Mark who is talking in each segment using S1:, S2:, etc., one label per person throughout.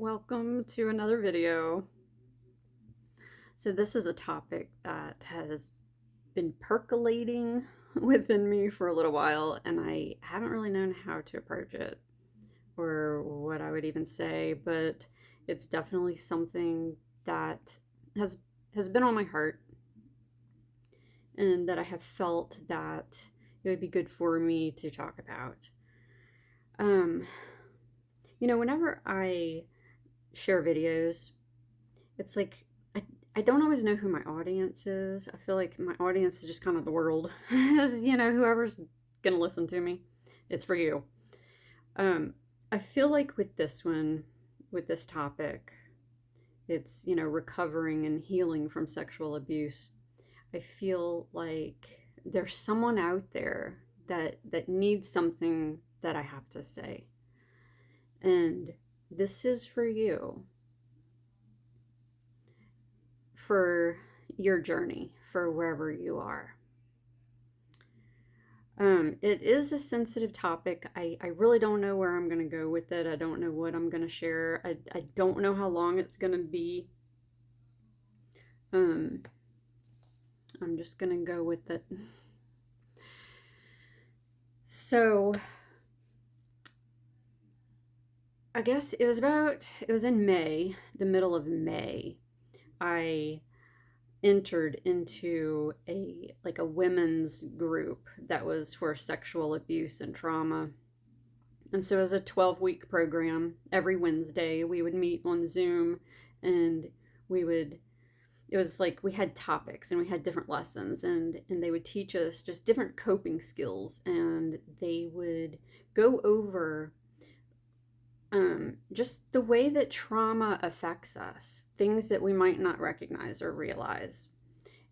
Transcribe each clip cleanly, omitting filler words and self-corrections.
S1: Welcome to another video. So this is a topic that has been percolating within me for a little while, and I haven't really known how to approach it or what I would even say, but it's definitely something that has been on my heart and that I have felt that it would be good for me to talk about. Whenever I share videos, it's like I don't always know who my audience is. I feel like my audience is just kind of the world. Whoever's gonna listen to me, it's for you. I feel like with this one, with this topic, it's, recovering and healing from sexual abuse. I feel like there's someone out there that needs something that I have to say. And this is for you, for your journey, for wherever you are. It is a sensitive topic. I really don't know where I'm going to go with it. I don't know what I'm going to share. I don't know how long it's going to be. I'm just going to go with it. So, I guess it was in May, the middle of May, I entered into a women's group that was for sexual abuse and trauma. And so it was a 12-week program. Every Wednesday we would meet on Zoom, and it was like we had topics and we had different lessons, and they would teach us just different coping skills, and they would go over just the way that trauma affects us, things that we might not recognize or realize.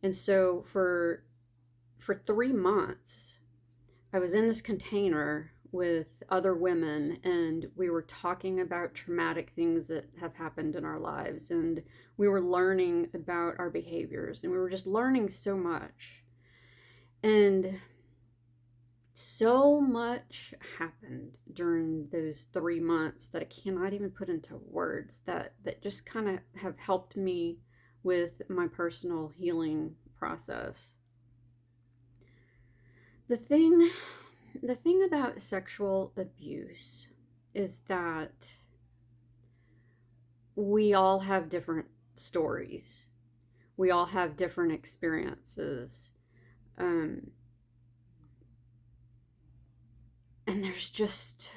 S1: And so for 3 months, I was in this container with other women, and we were talking about traumatic things that have happened in our lives, and we were learning about our behaviors, and we were just learning so much. And so much happened during those 3 months that I cannot even put into words, that just kind of have helped me with my personal healing process. The thing about sexual abuse is that we all have different stories. We all have different experiences. And there's just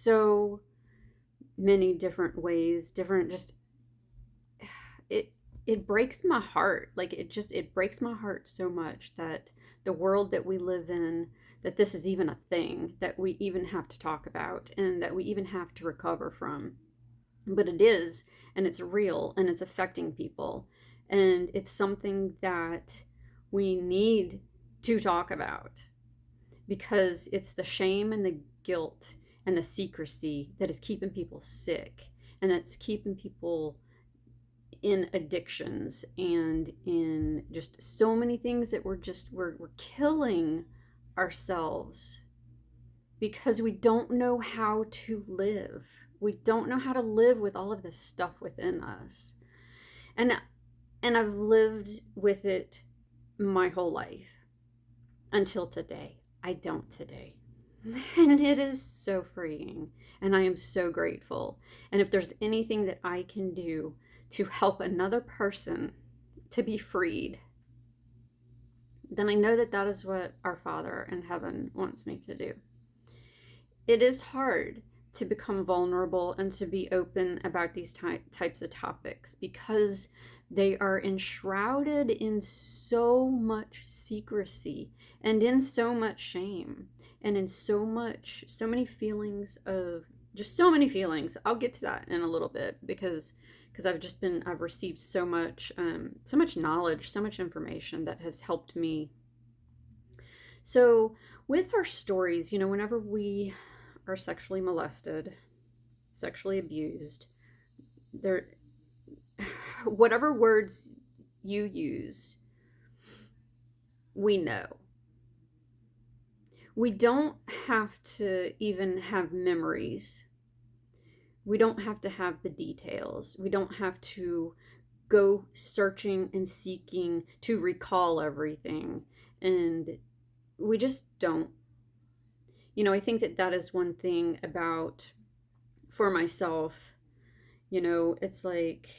S1: so many different ways, it breaks my heart. Like it breaks my heart so much that the world that we live in, that this is even a thing that we even have to talk about and that we even have to recover from. But it is, and it's real, and it's affecting people. And it's something that we need to talk about, because it's the shame and the guilt and the secrecy that is keeping people sick, and that's keeping people in addictions and in just so many things that we're killing ourselves because we don't know how to live. We don't know how to live with all of this stuff within us. And I've lived with it my whole life until today. I don't today. And it is so freeing. And I am so grateful. And if there's anything that I can do to help another person to be freed, then I know that that is what our Father in heaven wants me to do. It is hard to become vulnerable and to be open about these types of topics because they are enshrouded in so much secrecy and in so much shame and in so many feelings of just so many feelings. I'll get to that in a little bit because I've received so much knowledge, so much information that has helped me. So with our stories, whenever we are sexually molested, sexually abused, whatever words you use, we know. We don't have to even have memories. We don't have to have the details. We don't have to go searching and seeking to recall everything. And we just don't. I think that that is one thing about, for myself, it's like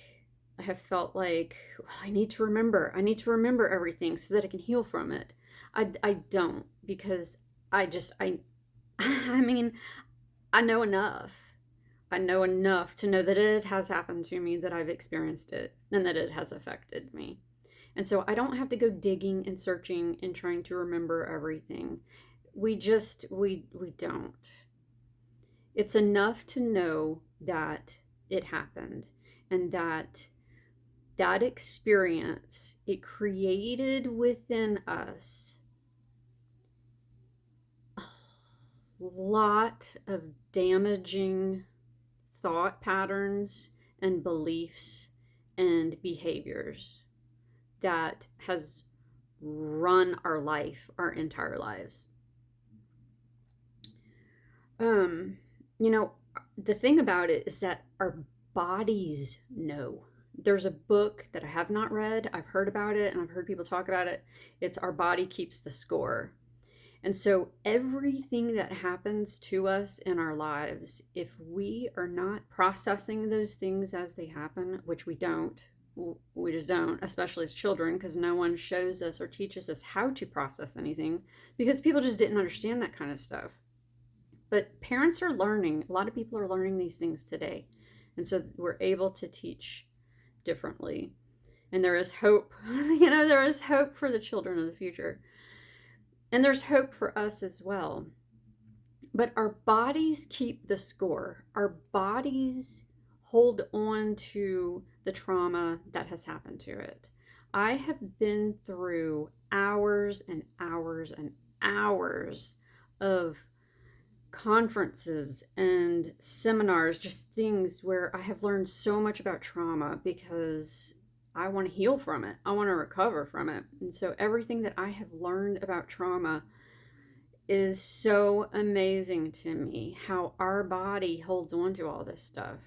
S1: I have felt like, well, I need to remember. I need to remember everything so that I can heal from it. I don't, because I mean, I know enough. I know enough to know that it has happened to me, that I've experienced it, and that it has affected me. And so I don't have to go digging and searching and trying to remember everything. We don't. It's enough to know that it happened, and that experience, it created within us a lot of damaging thought patterns and beliefs and behaviors that has run our life, our entire lives. Um, you know, the thing about it is that our bodies know. There's a book that I have not read. I've heard about it and I've heard people talk about it. It's Our Body Keeps the Score. And so everything that happens to us in our lives, if we are not processing those things as they happen, which we just don't, especially as children, because no one shows us or teaches us how to process anything, because people just didn't understand that kind of stuff. But parents are learning. A lot of people are learning these things today. And so we're able to teach differently. And there is hope. There is hope for the children of the future. And there's hope for us as well. But our bodies keep the score. Our bodies hold on to the trauma that has happened to it. I have been through hours and hours and hours of conferences and seminars, just things where I have learned so much about trauma, because I want to heal from it. I want to recover from it. And so everything that I have learned about trauma is so amazing to me, how our body holds on to all this stuff.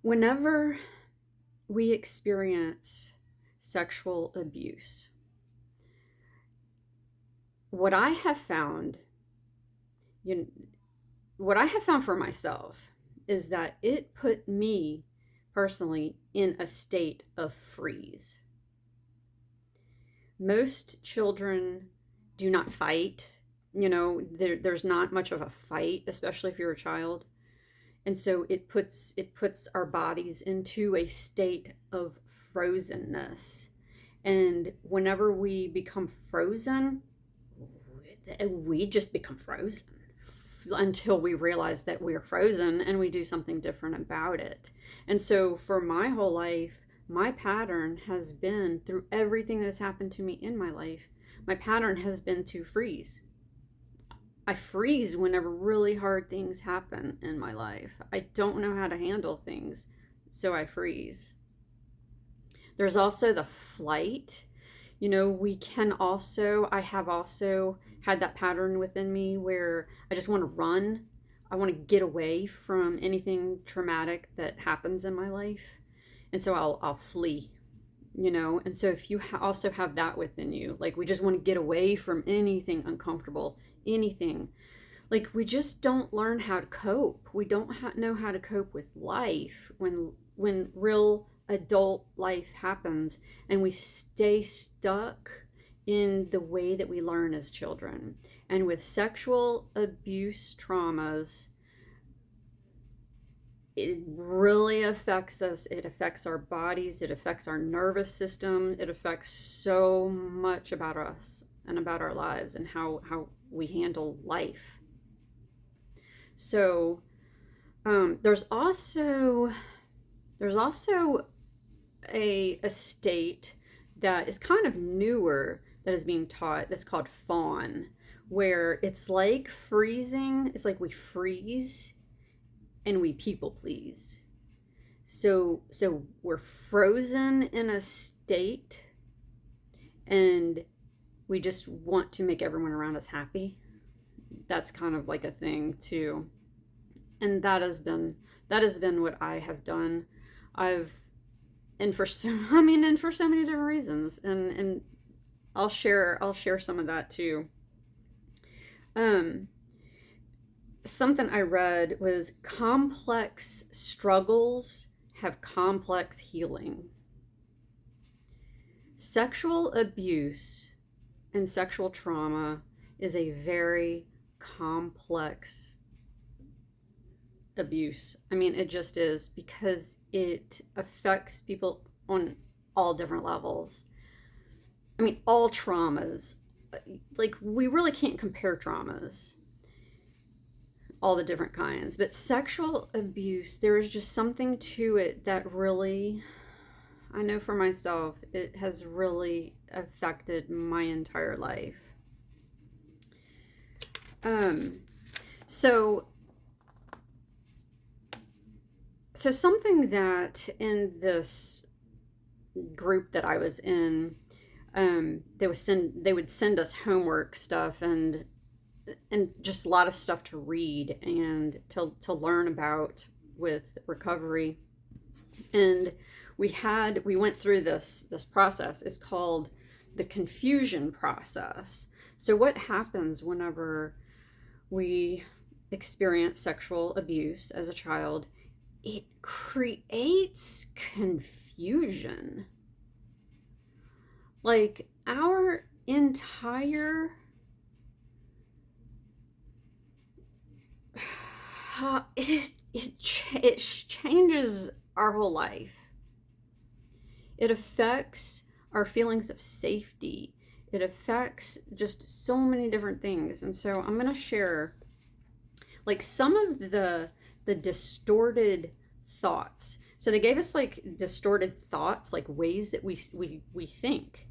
S1: Whenever we experience sexual abuse, what I have found, what I have found for myself is that it put me personally in a state of freeze. Most children do not fight. There's not much of a fight, especially if you're a child. And so it puts our bodies into a state of frozenness. And whenever we become frozen, we just become frozen until we realize that we're frozen and we do something different about it. And so for my whole life, my pattern has been, through everything that has happened to me in my life, my pattern has been to freeze. I freeze whenever really hard things happen in my life. I don't know how to handle things, so I freeze. There's also the flight. I have also had that pattern within me where I just want to run. I want to get away from anything traumatic that happens in my life. And so I'll flee, And so if you also have that within you, like we just want to get away from anything uncomfortable, anything, like we just don't learn how to cope. We don't know how to cope with life when real adult life happens, and we stay stuck in the way that we learn as children. And with sexual abuse traumas, it really affects us. It affects our bodies. It affects our nervous system. It affects so much about us and about our lives and how we handle life. So there's also a state that is kind of newer that is being taught, that's called fawn, where it's like freezing. It's like we freeze and we people please. So we're frozen in a state and we just want to make everyone around us happy. That's kind of like a thing too. And that has been what I have done. I've and for so and for so many different reasons. And I'll share some of that too. Um Something I read was complex struggles have complex healing. Sexual abuse and sexual trauma is a very complex abuse. I mean, it just is, because it affects people on all different levels. I mean, all traumas. Like, we really can't compare traumas, all the different kinds. But sexual abuse, there is just something to it that really, I know for myself, it has really affected my entire life. So something that in this group that I was in, they would send us homework stuff and just a lot of stuff to read and to learn about with recovery. And we went through this process. It's called the confusion process. So what happens whenever we experience sexual abuse as a child? It creates confusion. Like, our entire it changes our whole life. It affects our feelings of safety. It affects just so many different things. And so I'm going to share like some of the distorted thoughts. So they gave us like distorted thoughts, like ways that we think,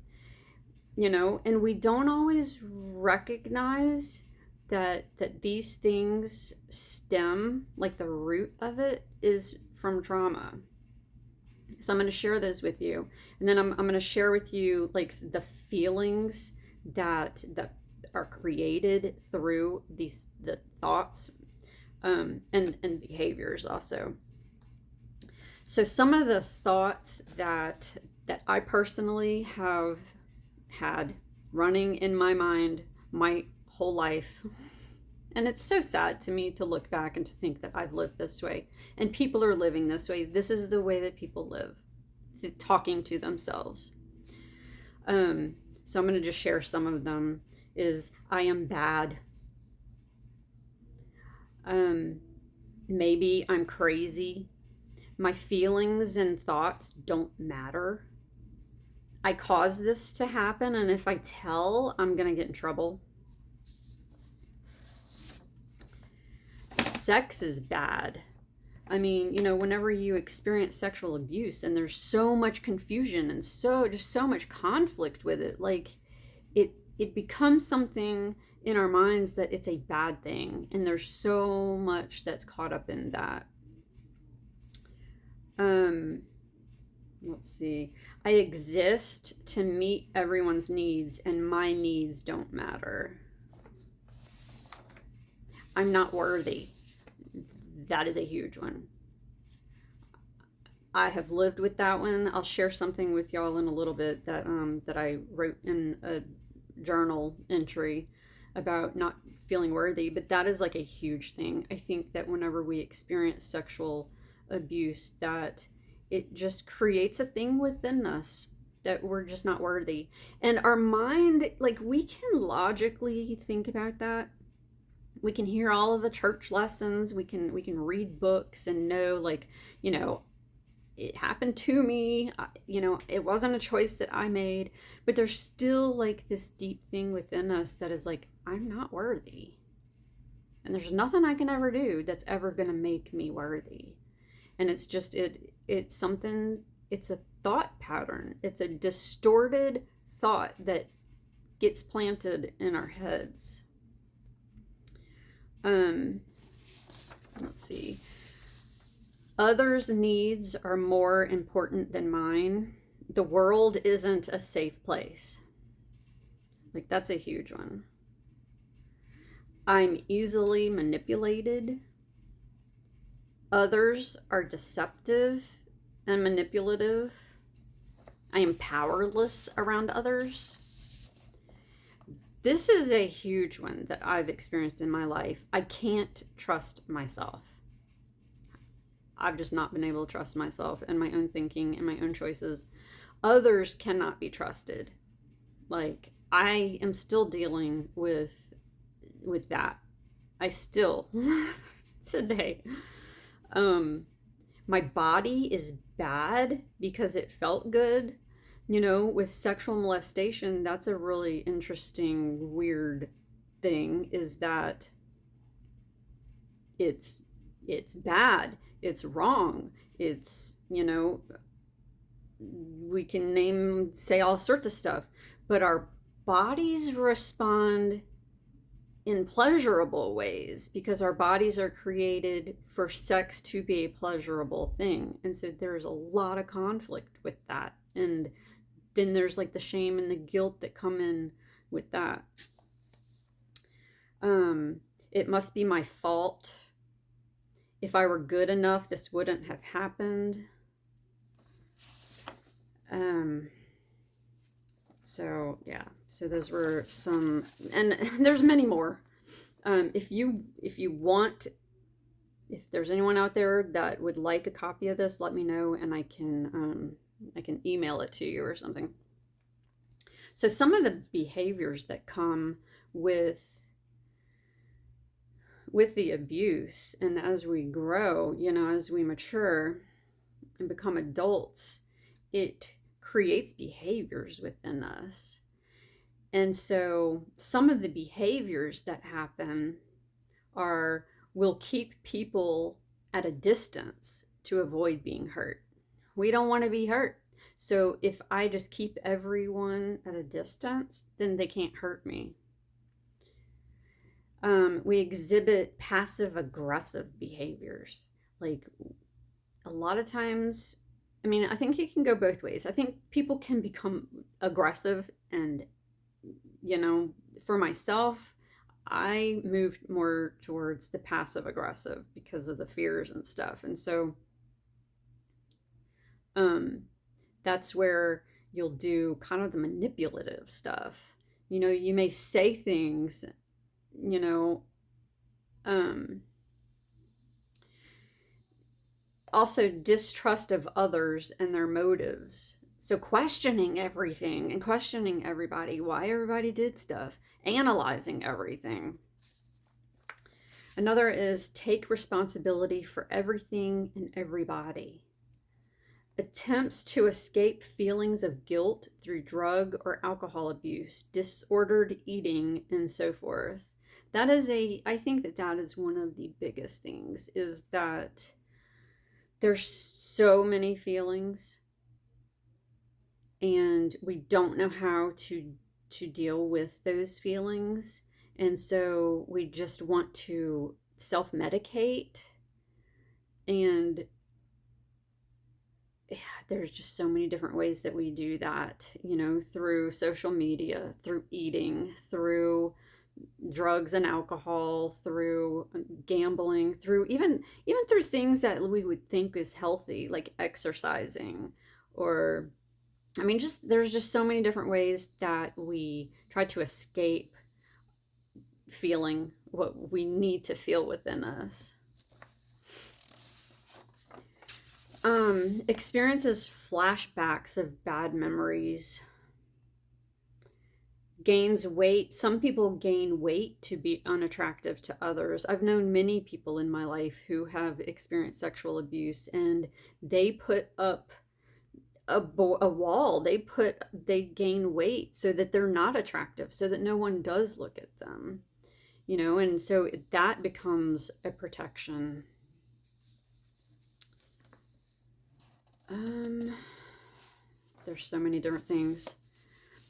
S1: you know, and we don't always recognize that these things stem, like the root of it is from trauma. So I'm going to share those with you, and then I'm going to share with you like the feelings that are created through the thoughts, and behaviors also. So some of the thoughts that I personally have had running in my mind my whole life, and it's so sad to me to look back and to think that I've lived this way and people are living this way. This is the way that people live, talking to themselves. So I'm going to just share some of them. Is I am bad. Maybe I'm crazy. My feelings and thoughts don't matter. I caused this to happen, and if I tell, I'm going to get in trouble. Sex is bad. I mean, you know, whenever you experience sexual abuse and there's so much confusion and so much conflict with it, like it becomes something in our minds that it's a bad thing, and there's so much that's caught up in that. Let's see. I exist to meet everyone's needs, and my needs don't matter. I'm not worthy. That is a huge one. I have lived with that one. I'll share something with y'all in a little bit that I wrote in a journal entry about not feeling worthy, but that is like a huge thing. I think that whenever we experience sexual abuse, that it just creates a thing within us that we're just not worthy. And our mind, like, we can logically think about that. We can hear all of the church lessons. We can read books and know, like, you know, it happened to me. You know, it wasn't a choice that I made. But there's still like this deep thing within us that is like, I'm not worthy. And there's nothing I can ever do that's ever going to make me worthy. And it's just, it's something, it's a thought pattern. It's a distorted thought that gets planted in our heads. Let's see. Others' needs are more important than mine. The world isn't a safe place. Like, that's a huge one. I'm easily manipulated. Others are deceptive and manipulative. I am powerless around others. This is a huge one that I've experienced in my life. I can't trust myself. I've just not been able to trust myself and my own thinking and my own choices. Others cannot be trusted. Like, I am still dealing with that. I still today. My body is bad because it felt good. With sexual molestation, that's a really interesting, weird thing, is that it's bad, it's wrong, it's, we can say all sorts of stuff, but our bodies respond in pleasurable ways because our bodies are created for sex to be a pleasurable thing. And so there's a lot of conflict with that. And then there's like the shame and the guilt that come in with that. It must be my fault. If I were good enough, this wouldn't have happened. So yeah, so those were some, and there's many more. If there's anyone out there that would like a copy of this, let me know, and I can email it to you or something. So some of the behaviors that come with the abuse, and as we grow, as we mature and become adults, it creates behaviors within us. And so some of the behaviors that happen we'll keep people at a distance to avoid being hurt. We don't want to be hurt. So if I just keep everyone at a distance, then they can't hurt me. We exhibit passive aggressive behaviors. Like, a lot of times, I think it can go both ways. I think people can become aggressive, and, for myself, I moved more towards the passive aggressive because of the fears and stuff. And so that's where you'll do kind of the manipulative stuff. You may say things, also distrust of others and their motives. So questioning everything and questioning everybody, why everybody did stuff, analyzing everything. Another is take responsibility for everything and everybody. Attempts to escape feelings of guilt through drug or alcohol abuse, disordered eating, and so forth. I think that is one of the biggest things, is that there's so many feelings and we don't know how to deal with those feelings. And so we just want to self-medicate, and there's just so many different ways that we do that, through social media, through eating, through drugs and alcohol, through gambling, through even through things that we would think is healthy, like exercising, or there's just so many different ways that we try to escape feeling what we need to feel within us. Experiences flashbacks of bad memories. Gains weight. Some people gain weight to be unattractive to others. I've known many people in my life who have experienced sexual abuse, and they put up a wall. They gain weight so that they're not attractive, so that no one does look at them, and so that becomes a protection. There's so many different things.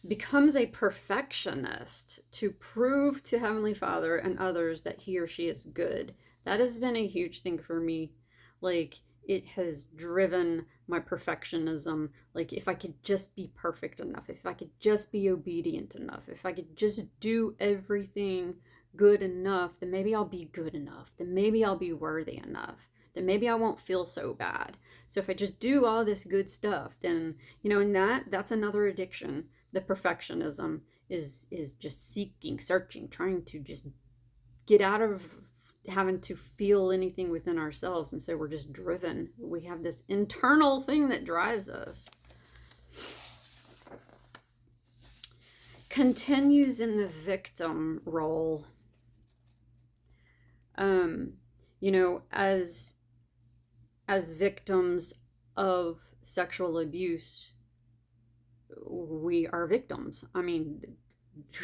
S1: Becomes a perfectionist to prove to Heavenly Father and others that he or she is good. That has been a huge thing for me. Like, it has driven my perfectionism. Like, if I could just be perfect enough, if I could just be obedient enough, if I could just do everything good enough, then maybe I'll be good enough. Then maybe I'll be worthy enough. then maybe I won't feel so bad. So if I just do all this good stuff, then, and that's another addiction. The perfectionism is just seeking, searching, trying to just get out of having to feel anything within ourselves. And so we're just driven. We have this internal thing that drives us. Continues in the victim role. As victims of sexual abuse, we are victims. I mean,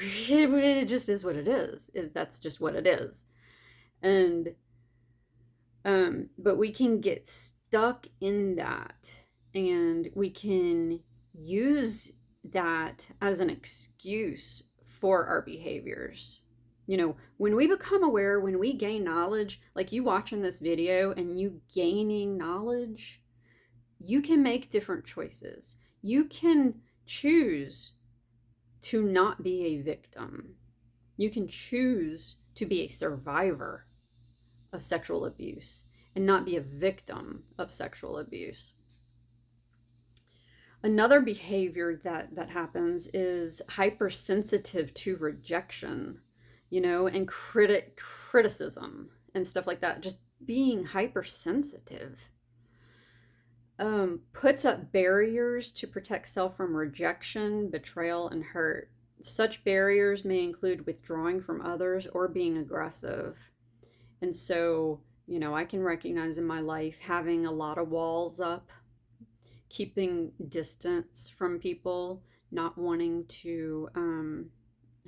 S1: it just is what it is. That's just what it is. And but we can get stuck in that, and we can use that as an excuse for our behaviors. When we become aware, when we gain knowledge, like you watching this video and you gaining knowledge, you can make different choices. You can choose to not be a victim. You can choose to be a survivor of sexual abuse and not be a victim of sexual abuse. Another behavior that happens is hypersensitive to rejection, and criticism and stuff like that. Just being hypersensitive puts up barriers to protect self from rejection, betrayal, and hurt. Such barriers may include withdrawing from others or being aggressive. And so, I can recognize in my life having a lot of walls up, keeping distance from people, not wanting to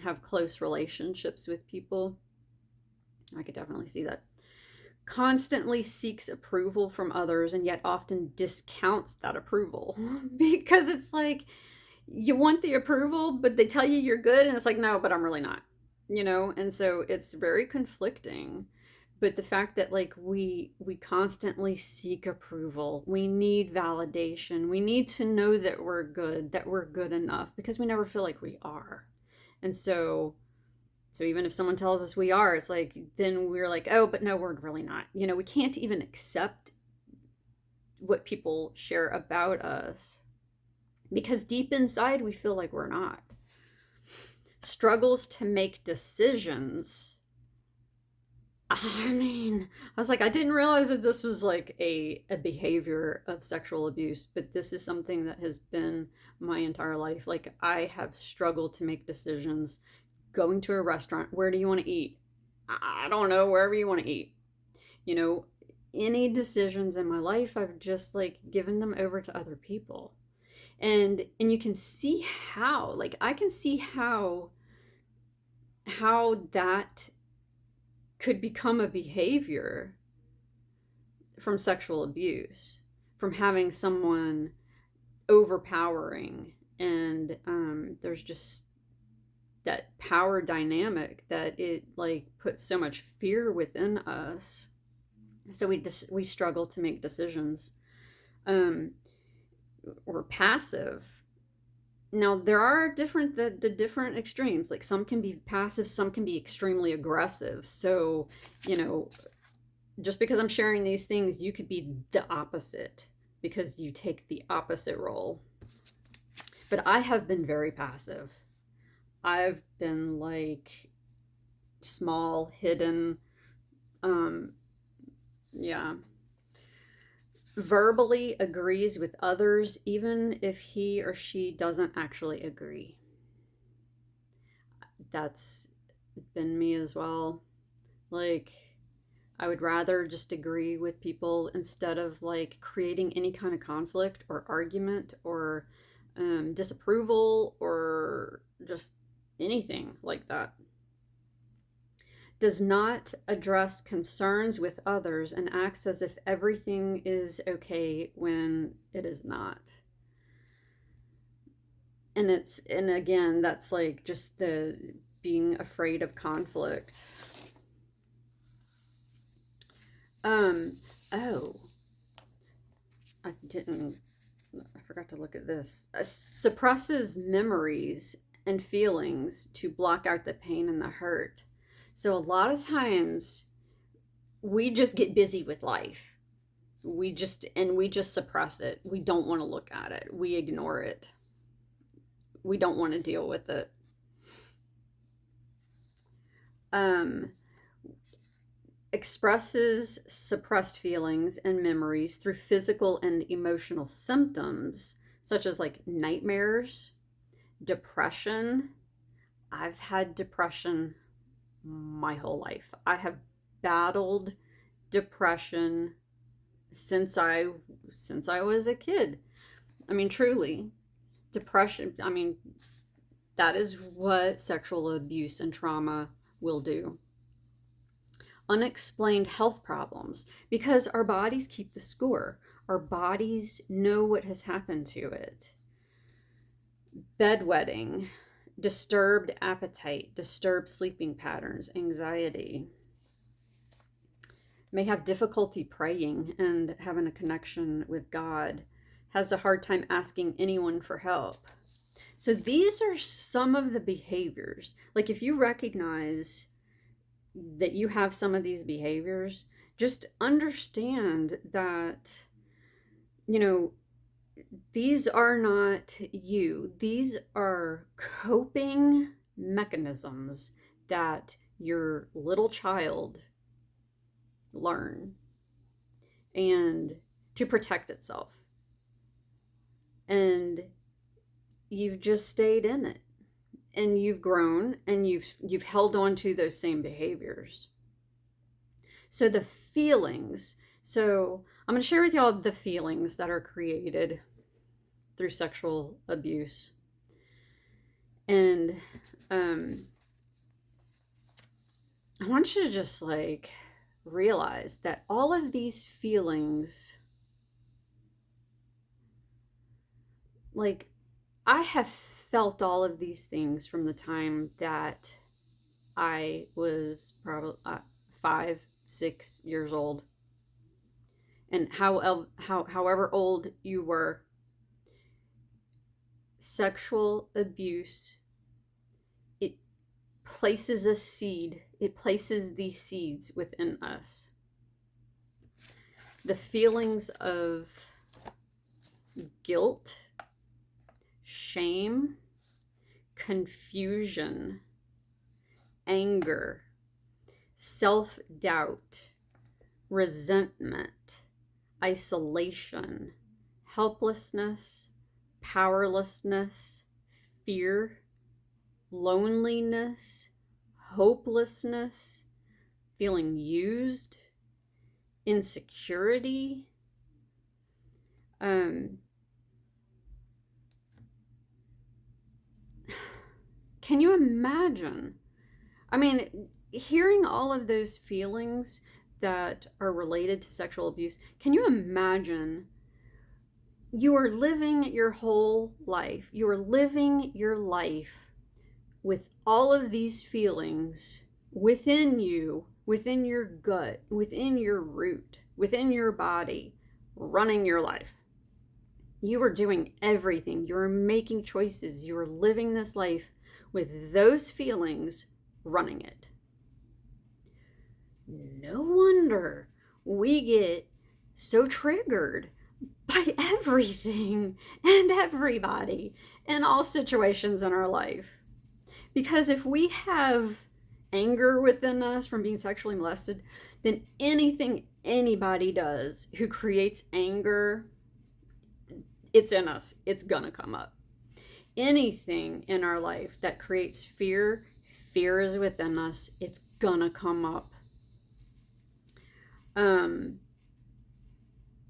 S1: have close relationships with people. I could definitely see that. Constantly seeks approval from others and yet often discounts that approval because it's like you want the approval, but they tell you you're good, and it's like, no, but I'm really not, and so it's very conflicting. But the fact that like we constantly seek approval, we need validation, we need to know that we're good enough, because we never feel like we are. And so even if someone tells us we are, it's like, then we're like, oh, but no, we're really not. We can't even accept what people share about us because deep inside we feel like we're not. Struggles to make decisions. I was like, I didn't realize that this was like a behavior of sexual abuse, but this is something that has been my entire life. Like, I have struggled to make decisions. Going to a restaurant, where do you want to eat? I don't know, wherever you want to eat. Any decisions in my life, I've just like given them over to other people. And you can see how, like, I can see how that could become a behavior from sexual abuse, from having someone overpowering, and there's just that power dynamic that it like puts so much fear within us. So we struggle to make decisions. We're passive. Now there are the different extremes. Like, some can be passive, some can be extremely aggressive. So, just because I'm sharing these things, you could be the opposite because you take the opposite role. But I have been very passive. I've been like small, hidden, verbally agrees with others even if he or she doesn't actually agree. That's been me as well. Like, I would rather just agree with people instead of like creating any kind of conflict or argument or disapproval or just anything like that. Does not address concerns with others and acts as if everything is okay when it is not. And again, that's like just the being afraid of conflict. I forgot to look at this. Suppresses memories and feelings to block out the pain and the hurt. So a lot of times we just get busy with life. we just suppress it. We don't want to look at it. We ignore it. We don't want to deal with it. Expresses suppressed feelings and memories through physical and emotional symptoms such as like nightmares, depression. I've had depression my whole life. I have battled depression since I was a kid. I mean, truly, depression, I mean, that is what sexual abuse and trauma will do. Unexplained health problems, because our bodies keep the score. Our bodies know what has happened to it. Bedwetting, disturbed appetite, disturbed sleeping patterns, anxiety. May have difficulty praying and having a connection with God. Has a hard time asking anyone for help. So these are some of the behaviors. Like if you recognize that you have some of these behaviors, just understand that, these are not you. These are coping mechanisms that your little child learn and to protect itself. And you've just stayed in it. And you've grown and you've held on to those same behaviors. So the feelings. So I'm going to share with y'all the feelings that are created through sexual abuse. And I want you to just like realize that all of these feelings, like I have felt all of these things from the time that I was probably 5-6 years old. And however old you were, sexual abuse, it places a seed. It places these seeds within us. The feelings of guilt, shame, confusion, anger, self-doubt, resentment, isolation, helplessness, powerlessness, fear, loneliness, hopelessness, feeling used, insecurity, can you imagine? I mean, hearing all of those feelings that are related to sexual abuse, can you imagine you are living your whole life? You are living your life with all of these feelings within you, within your gut, within your root, within your body, running your life. You are doing everything. You are making choices. You are living this life with those feelings running it. No wonder we get so triggered by everything and everybody in all situations in our life. Because if we have anger within us from being sexually molested, then anything anybody does who creates anger, it's in us. It's gonna come up. Anything in our life that creates fear, fear is within us. It's gonna come up.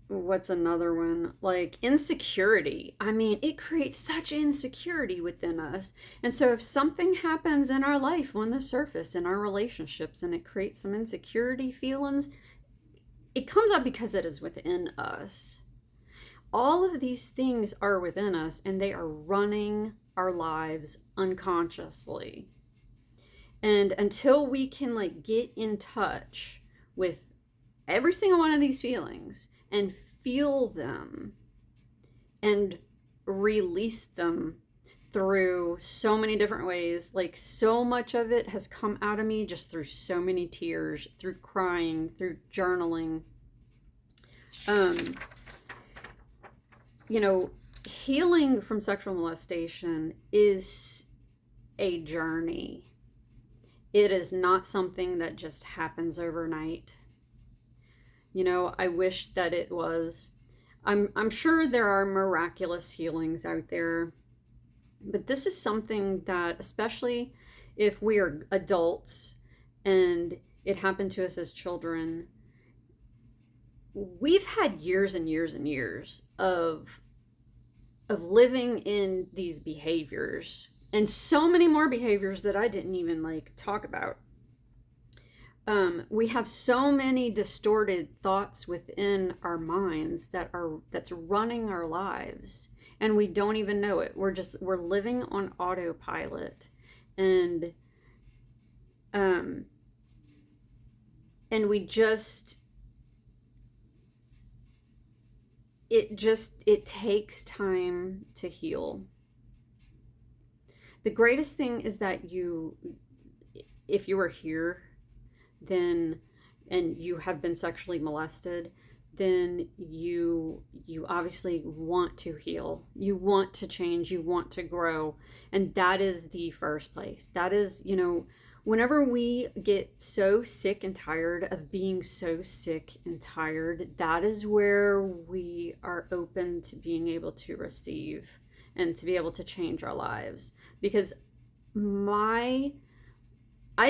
S1: What's another one? Like insecurity. I mean, it creates such insecurity within us. And so if something happens in our life on the surface, in our relationships, and it creates some insecurity feelings, it comes up because it is within us. All of these things are within us, and they are running our lives unconsciously. And until we can like get in touch with every single one of these feelings and feel them and release them through so many different ways, like so much of it has come out of me just through so many tears, through crying, through journaling, Um, you know, healing from sexual molestation is a journey. It is not something that just happens overnight. You know, I wish that it was. I'm sure there are miraculous healings out there, but this is something that, especially if we are adults and it happened to us as children, we've had years and years and years of living in these behaviors, and so many more behaviors that I didn't even like talk about. We have so many distorted thoughts within our minds that's running our lives, and we don't even know it. We're living on autopilot, and um and we just it takes time to heal. The greatest thing is that if you are here, then, and you have been sexually molested, then you obviously want to heal. You want to change, you want to grow, and that is the first place. That is, whenever we get so sick and tired of being so sick and tired, that is where we are open to being able to receive and to be able to change our lives. Because I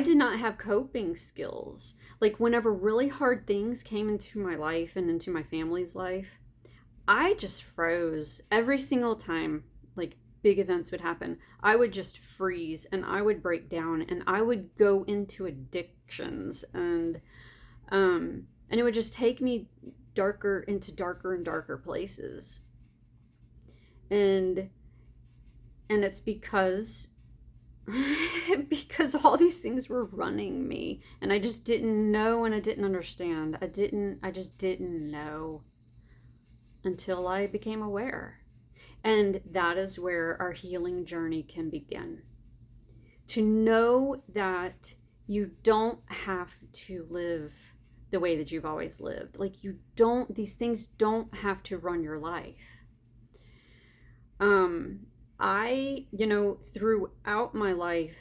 S1: did not have coping skills. Like, whenever really hard things came into my life and into my family's life, I just froze every single time. Like, big events would happen, I would just freeze and I would break down and I would go into addictions, and it would just take me darker and darker places. And it's because all these things were running me, and I just didn't know, and I didn't understand. I just didn't know until I became aware. And that is where our healing journey can begin. To know that you don't have to live the way that you've always lived. Like, these things don't have to run your life. Throughout my life,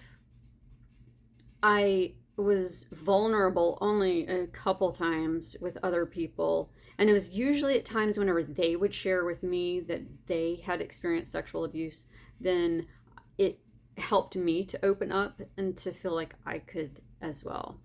S1: I was vulnerable only a couple times with other people. And it was usually at times whenever they would share with me that they had experienced sexual abuse, then it helped me to open up and to feel like I could as well.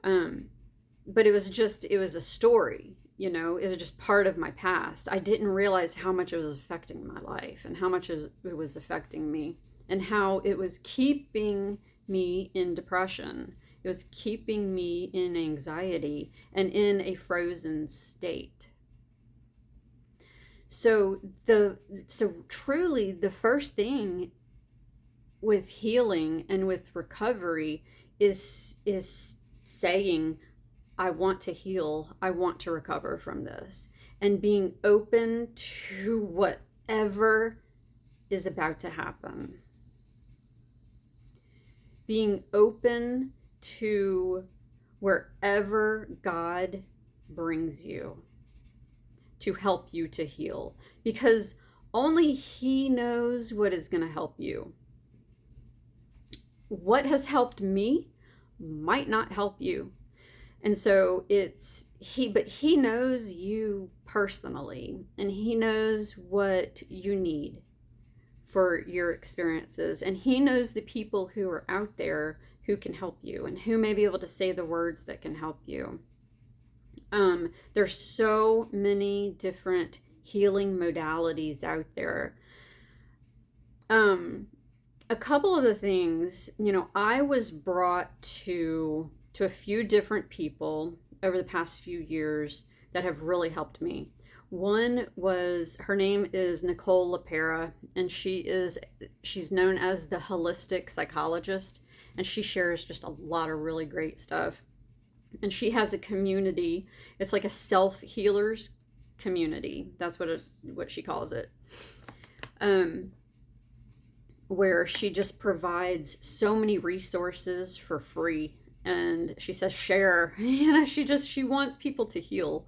S1: But it was a story, it was just part of my past. I didn't realize how much it was affecting my life and how much it was affecting me, and how it was keeping me in depression. It was keeping me in anxiety and in a frozen state. So truly the first thing with healing and with recovery is saying, I want to heal, I want to recover from this, and being open to whatever is about to happen. Being open to wherever God brings you to help you to heal, because only He knows what is going to help you. What has helped me might not help you. And so but He knows you personally, and He knows what you need for your experiences, and He knows the people who are out there who can help you and who may be able to say the words that can help you. There's so many different healing modalities out there. A couple of the things, I was brought to a few different people over the past few years that have really helped me. One was, her name is Nicole LePera, and she's known as the holistic psychologist, and she shares just a lot of really great stuff. And she has a community. It's like a self-healers community. That's what she calls it. Where she just provides so many resources for free. And she says share. She wants people to heal.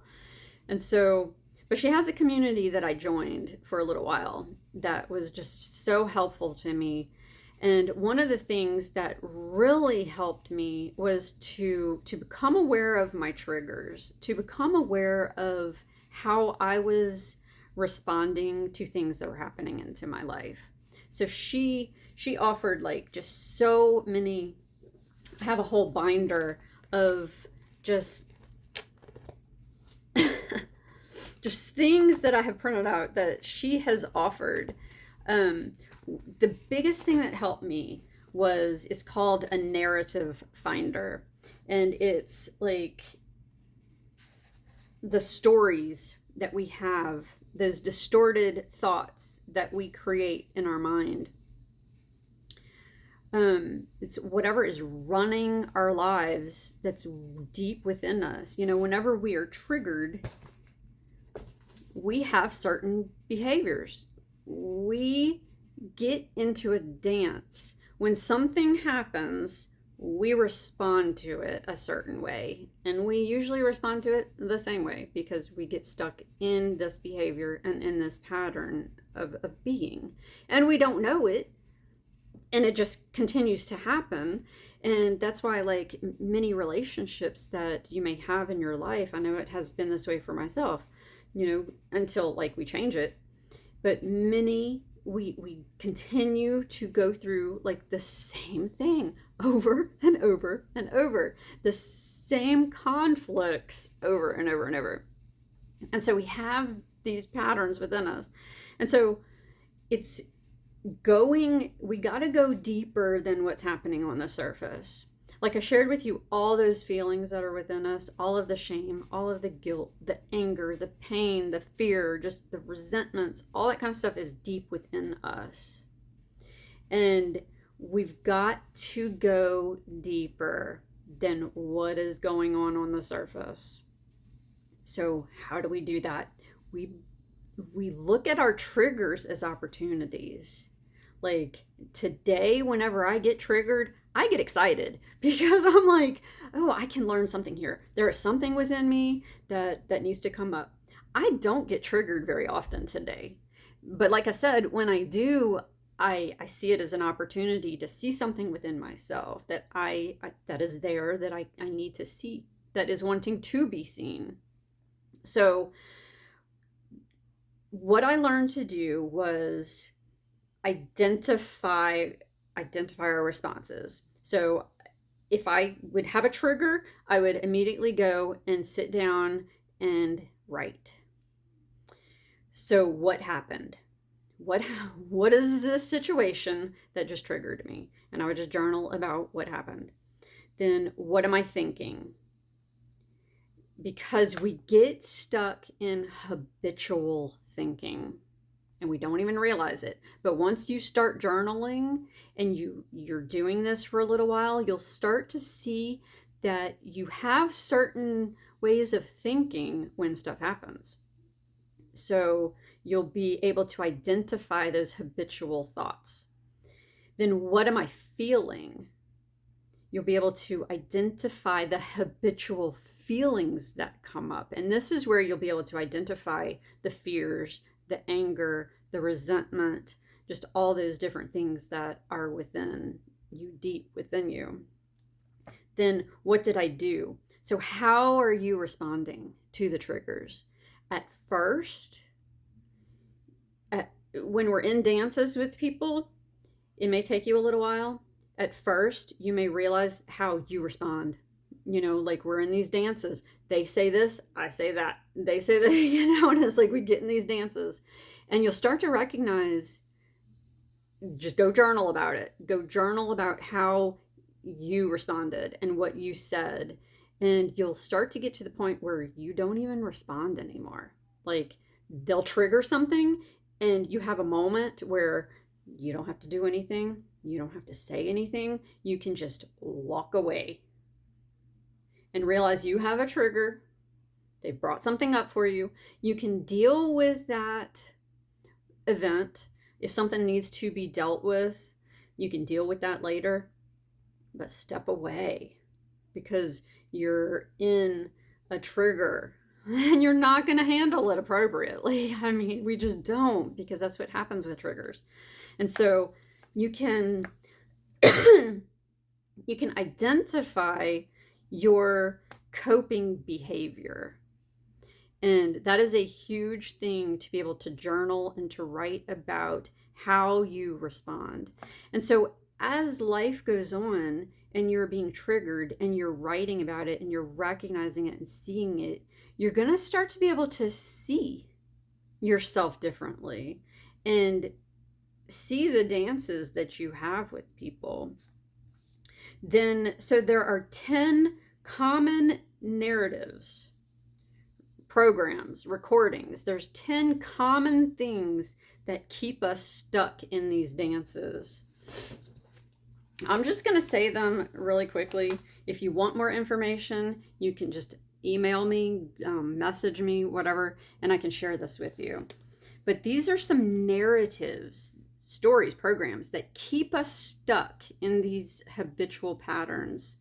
S1: And so, but she has a community that I joined for a little while that was just so helpful to me. And one of the things that really helped me was to become aware of my triggers, to become aware of how I was responding to things that were happening into my life. So she offered like just so many. I have a whole binder of just just things that I have printed out that she has offered. The biggest thing that helped me it's called a narrative finder. And it's like the stories that we have, those distorted thoughts that we create in our mind. It's whatever is running our lives that's deep within us. Whenever we are triggered, we have certain behaviors. We get into a dance. When something happens, we respond to it a certain way. And we usually respond to it the same way because we get stuck in this behavior and in this pattern of being. And we don't know it. And it just continues to happen. And that's why, like, many relationships that you may have in your life, I know it has been this way for myself, until like we change it. But we continue to go through like the same thing over and over and over, the same conflicts over and over and over. And so we have these patterns within us. And so we got to go deeper than what's happening on the surface. Like I shared with you, all those feelings that are within us, all of the shame, all of the guilt, the anger, the pain, the fear, just the resentments, all that kind of stuff is deep within us. And we've got to go deeper than what is going on the surface. So how do we do that? We look at our triggers as opportunities. Like today, whenever I get triggered, I get excited because I'm like, oh, I can learn something here. There is something within me that needs to come up. I don't get triggered very often today. But like I said, when I do, I see it as an opportunity to see something within myself that that is there, that I need to see, that is wanting to be seen. So what I learned to do was identify our responses. So if I would have a trigger, I would immediately go and sit down and write. So what happened? What is this situation that just triggered me? And I would just journal about what happened. Then what am I thinking? Because we get stuck in habitual thinking and we don't even realize it. But once you start journaling and you're doing this for a little while, you'll start to see that you have certain ways of thinking when stuff happens. So you'll be able to identify those habitual thoughts. Then what am I feeling? You'll be able to identify the habitual feelings that come up. And this is where you'll be able to identify the fears, the anger, the resentment, just all those different things that are within you, deep within you. Then what did I do? So how are you responding to the triggers? At first, when we're in dances with people, it may take you a little while. At first, you may realize how you respond. Like we're in these dances. They say this, I say that. They say that, and it's like we get in these dances. And you'll start to recognize, just go journal about it. Go journal about how you responded and what you said. And you'll start to get to the point where you don't even respond anymore. Like they'll trigger something and you have a moment where you don't have to do anything. You don't have to say anything. You can just walk away and realize you have a trigger. They've brought something up for you. You can deal with that event. If something needs to be dealt with, you can deal with that later. But step away because you're in a trigger and you're not going to handle it appropriately. I mean, we just don't, because that's what happens with triggers. And so you can you can identify your coping behavior. And that is a huge thing, to be able to journal and to write about how you respond. And so as life goes on and you're being triggered and you're writing about it and you're recognizing it and seeing it, you're going to start to be able to see yourself differently and see the dances that you have with people. So there are 10 common narratives, programs, recordings. There's 10 common things that keep us stuck in these dances. I'm just going to say them really quickly. If you want more information, you can just email me, message me, whatever, and I can share this with you. But these are some narratives, stories, programs that keep us stuck in these habitual patterns.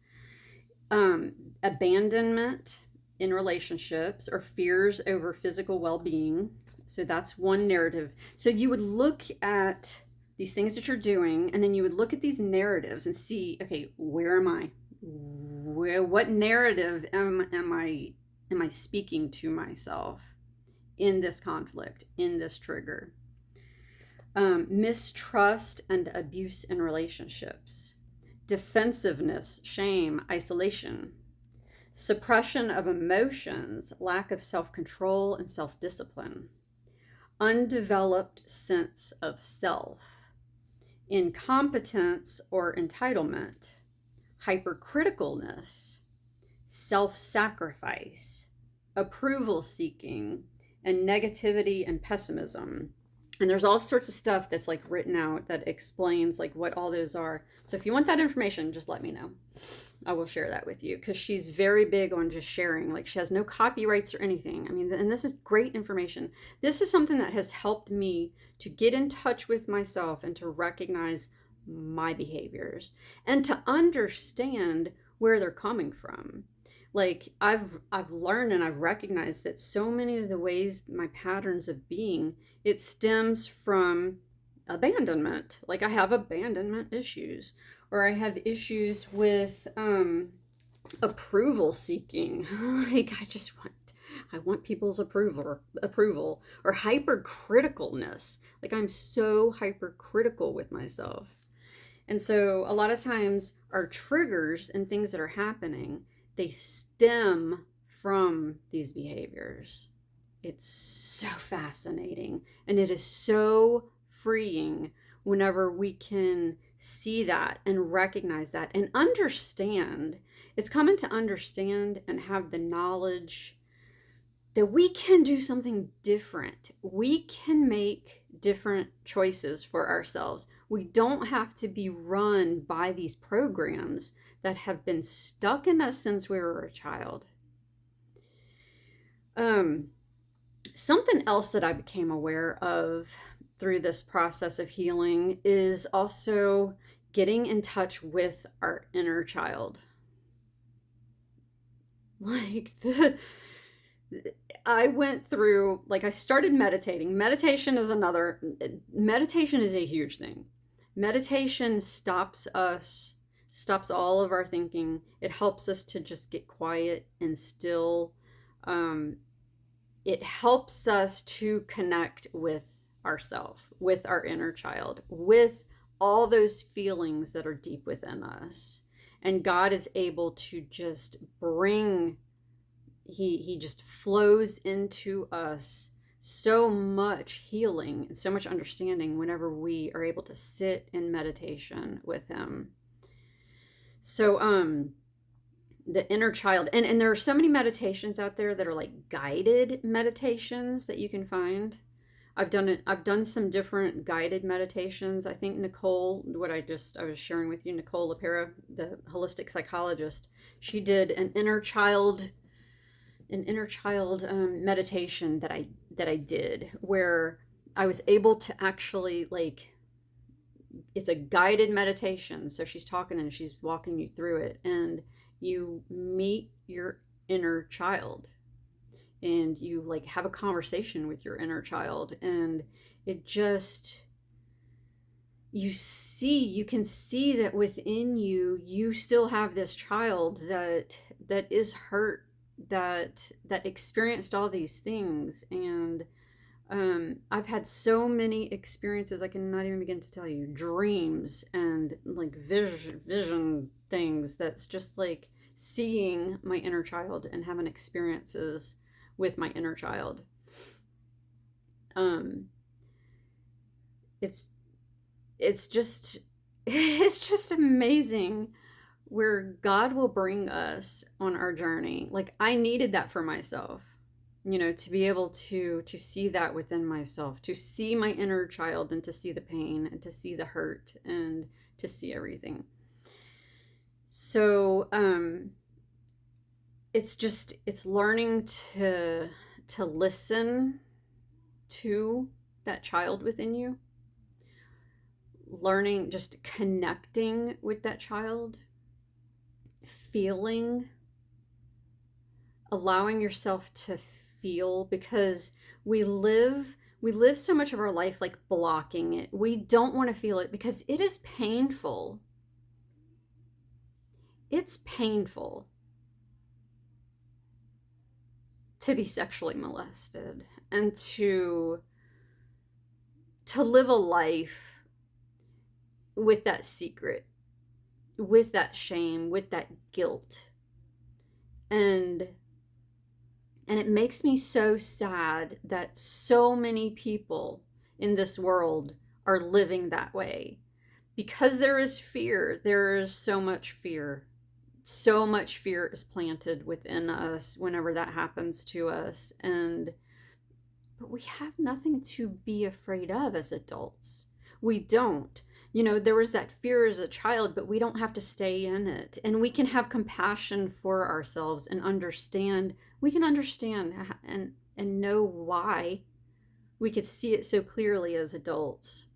S1: Abandonment in relationships, or fears over physical well-being. So that's one narrative. So you would look at these things that you're doing, and then you would look at these narratives and see, okay, where am I? What narrative am I speaking to myself in this conflict, in this trigger? Mistrust and abuse in relationships, defensiveness, shame, isolation, suppression of emotions, lack of self-control and self-discipline, undeveloped sense of self, incompetence or entitlement, hypercriticalness, self-sacrifice, approval seeking, and negativity and pessimism. And there's all sorts of stuff that's like written out that explains like what all those are. So if you want that information, just let me know. I will share that with you, because she's very big on just sharing. Like, she has no copyrights or anything. I mean, and this is great information. This is something that has helped me to get in touch with myself and to recognize my behaviors and to understand where they're coming from. Like, I've learned and I've recognized that so many of the ways, my patterns of being, it stems from abandonment. Like, I have abandonment issues, or I have issues with approval seeking. Like, I want people's approval, or hypercriticalness. Like, I'm so hypercritical with myself. And so a lot of times our triggers and things that are happening, they stem from these behaviors. It's so fascinating, and it is so freeing whenever we can see that and recognize that and understand. It's coming to understand and have the knowledge that we can do something different. We can make different choices for ourselves. We don't have to be run by these programs that have been stuck in us since we were a child. Something else that I became aware of through this process of healing is also getting in touch with our inner child. Like, I went through, like, I started meditating. Meditation is a huge thing. Meditation stops all of our thinking. It helps us to just get quiet and still. It helps us to connect with ourselves, with our inner child, with all those feelings that are deep within us. And God is able to just bring, he just flows into us so much healing and so much understanding whenever we are able to sit in meditation with him. So the inner child, and there are so many meditations out there that are like guided meditations that you can find. I've done some different guided meditations. I think Nicole, I was sharing with you, Nicole LePera, the holistic psychologist, she did an inner child meditation that I did, where I was able to actually, like, it's a guided meditation. So she's talking and she's walking you through it, and you meet your inner child and you like have a conversation with your inner child, and it just, you can see that within you, you still have this child that is hurt, that experienced all these things. And I've had so many experiences I cannot even begin to tell you, dreams and like vision things, that's just like seeing my inner child and having experiences with my inner child. um it's it's just it's just amazing where God will bring us on our journey. Like, I needed that for myself, to be able to see that within myself, to see my inner child, and to see the pain, and to see the hurt, and to see everything. So it's learning to listen to that child within you, learning, just connecting with that child, feeling, allowing yourself to feel, because we live so much of our life like blocking it. We don't want to feel it because it is painful. It's painful to be sexually molested, and to live a life with that secret, with that shame, with that guilt. And it makes me so sad that so many people in this world are living that way, because there is fear. There is so much fear. So much fear is planted within us whenever that happens to us. But we have nothing to be afraid of as adults. We don't. There was that fear as a child, but we don't have to stay in it. And we can have compassion for ourselves and understand. We can understand and know why. We could see it so clearly as adults.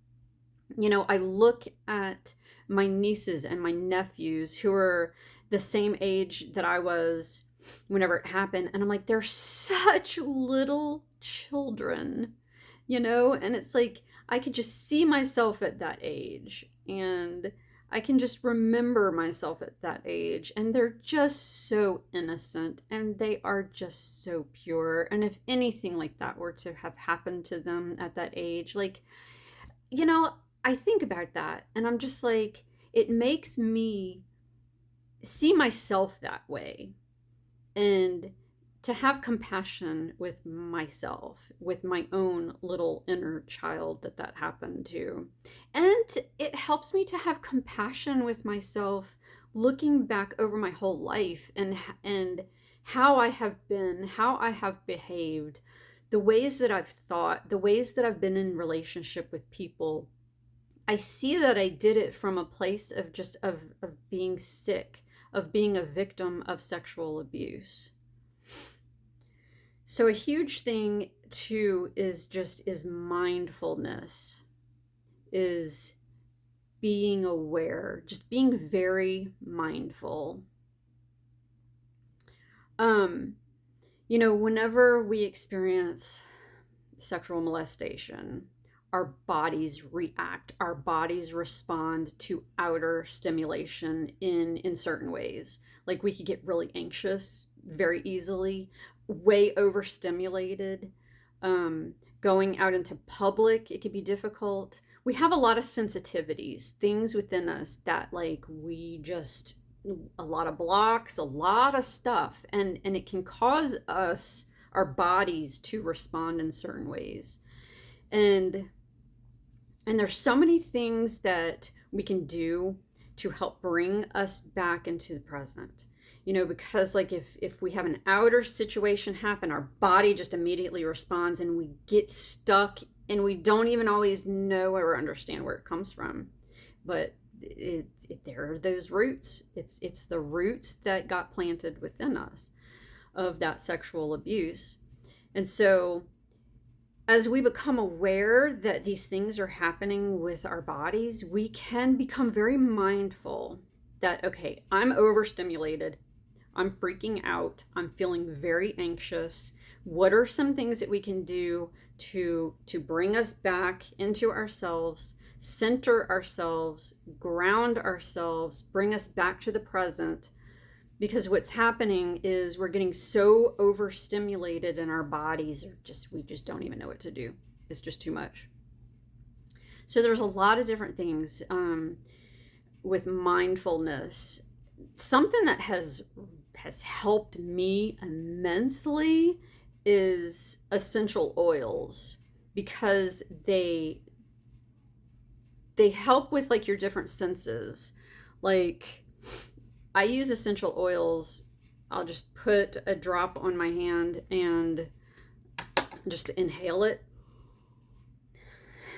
S1: I look at my nieces and my nephews, who are the same age that I was whenever it happened, and I'm like, they're such little children, and it's like, I could just see myself at that age, and I can just remember myself at that age, and they're just so innocent, and they are just so pure. And if anything like that were to have happened to them at that age, like, I think about that, and I'm just like, it makes me see myself that way, and to have compassion with myself, with my own little inner child that happened to. And it helps me to have compassion with myself, looking back over my whole life, and how I have been, how I have behaved, the ways that I've thought, the ways that I've been in relationship with people. I see that I did it from a place of just of being sick, of being a victim of sexual abuse. So a huge thing too is mindfulness, is being aware, just being very mindful. Whenever we experience sexual molestation, our bodies react, our bodies respond to outer stimulation in certain ways. Like, we could get really anxious very easily, way overstimulated. Going out into public, it could be difficult. We have a lot of sensitivities, things within us that, like, a lot of blocks, a lot of stuff, and it can cause us, our bodies, to respond in certain ways. And there's so many things that we can do to help bring us back into the present. Because like, if we have an outer situation happen, our body just immediately responds, and we get stuck, and we don't even always know or understand where it comes from. But there are those roots. It's the roots that got planted within us of that sexual abuse. And so, as we become aware that these things are happening with our bodies, we can become very mindful that, okay, I'm overstimulated. I'm freaking out. I'm feeling very anxious. What are some things that we can do to bring us back into ourselves, center ourselves, ground ourselves, bring us back to the present? Because what's happening is we're getting so overstimulated and our bodies are we just don't even know what to do. It's just too much. So there's a lot of different things with mindfulness. Something that has helped me immensely is essential oils, because they help with like your different senses. Like, I use essential oils. I'll just put a drop on my hand and just inhale it.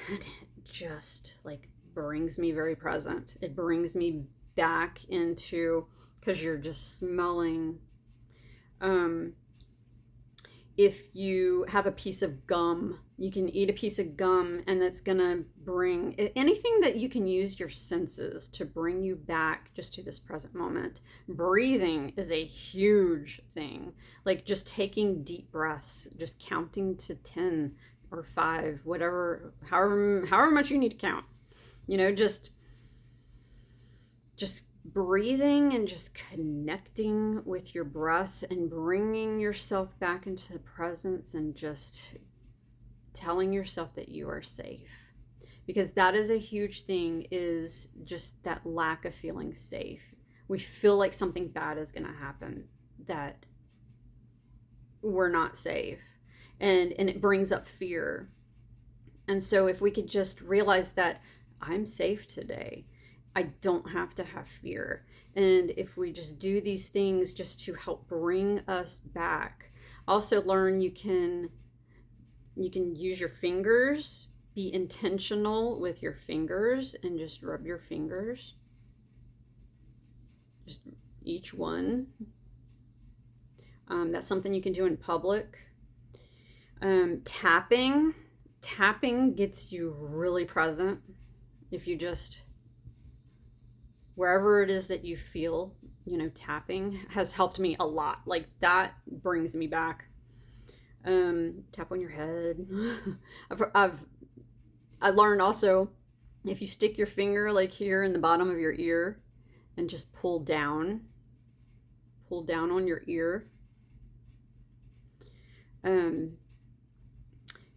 S1: And it just like brings me very present. It brings me back into, because you're just smelling. If you have a piece of gum, you can eat a piece of gum, and that's gonna bring anything that you can use your senses to bring you back just to this present moment. Breathing is a huge thing. Like just taking deep breaths, just counting to 10 or 5, whatever, however much you need to count. You know, just breathing and just connecting with your breath and bringing yourself back into the presence and just telling yourself that you are safe. Because that is a huge thing, is just that lack of feeling safe. We feel like something bad is going to happen, that we're not safe. And it brings up fear. And so if we could just realize that I'm safe today, I don't have to have fear. And if we just do these things just to help bring us back. Also learn you can use your fingers. Be intentional with your fingers and just rub your fingers. Just each one. That's something you can do in public. Tapping gets you really present. If you just, wherever it is that you feel, tapping has helped me a lot. Like that brings me back. Tap on your head. I learned also, if you stick your finger like here in the bottom of your ear and just pull down on your ear.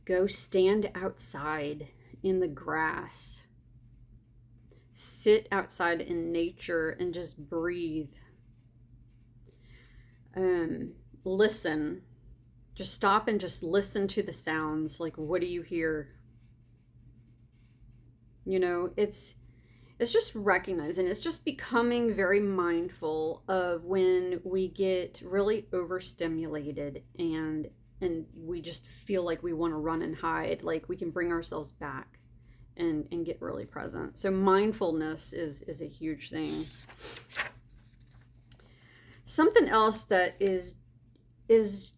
S1: Go stand outside in the grass. Sit outside in nature and just breathe. Listen. Just stop and just listen to the sounds. Like, what do you hear? It's just recognizing, it's just becoming very mindful of when we get really overstimulated and we just feel like we want to run and hide. Like, we can bring ourselves back and get really present. So mindfulness is a huge thing. Something else that is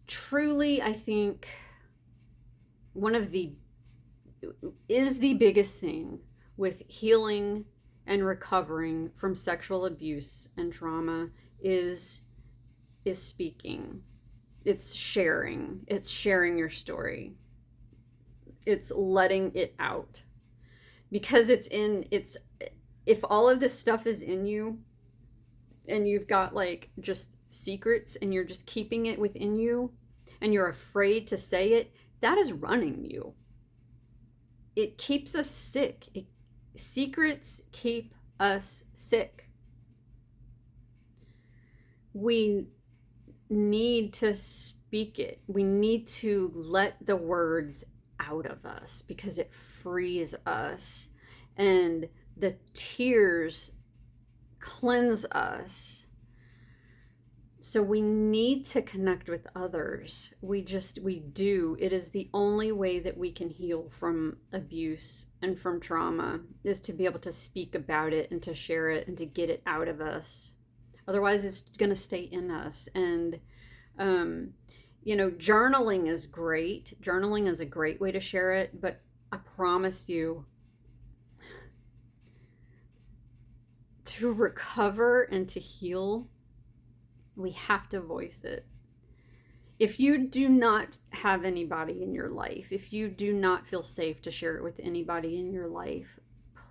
S1: truly, I think, is the biggest thing with healing and recovering from sexual abuse and trauma is speaking. It's sharing your story. It's letting it out. Because if all of this stuff is in you and you've got like just secrets and you're just keeping it within you and you're afraid to say it, that is running you. It keeps us sick. Secrets keep us sick. We need to speak it. We need to let the words out of us because it frees us, and the tears cleanse us. So we need to connect with others. We do. It is the only way that we can heal from abuse and from trauma, is to be able to speak about it and to share it and to get it out of us. Otherwise, it's going to stay in us. And, journaling is great. Journaling is a great way to share it. But I promise you, to recover and to heal We have to voice it. If you do not have anybody in your life, if you do not feel safe to share it with anybody in your life,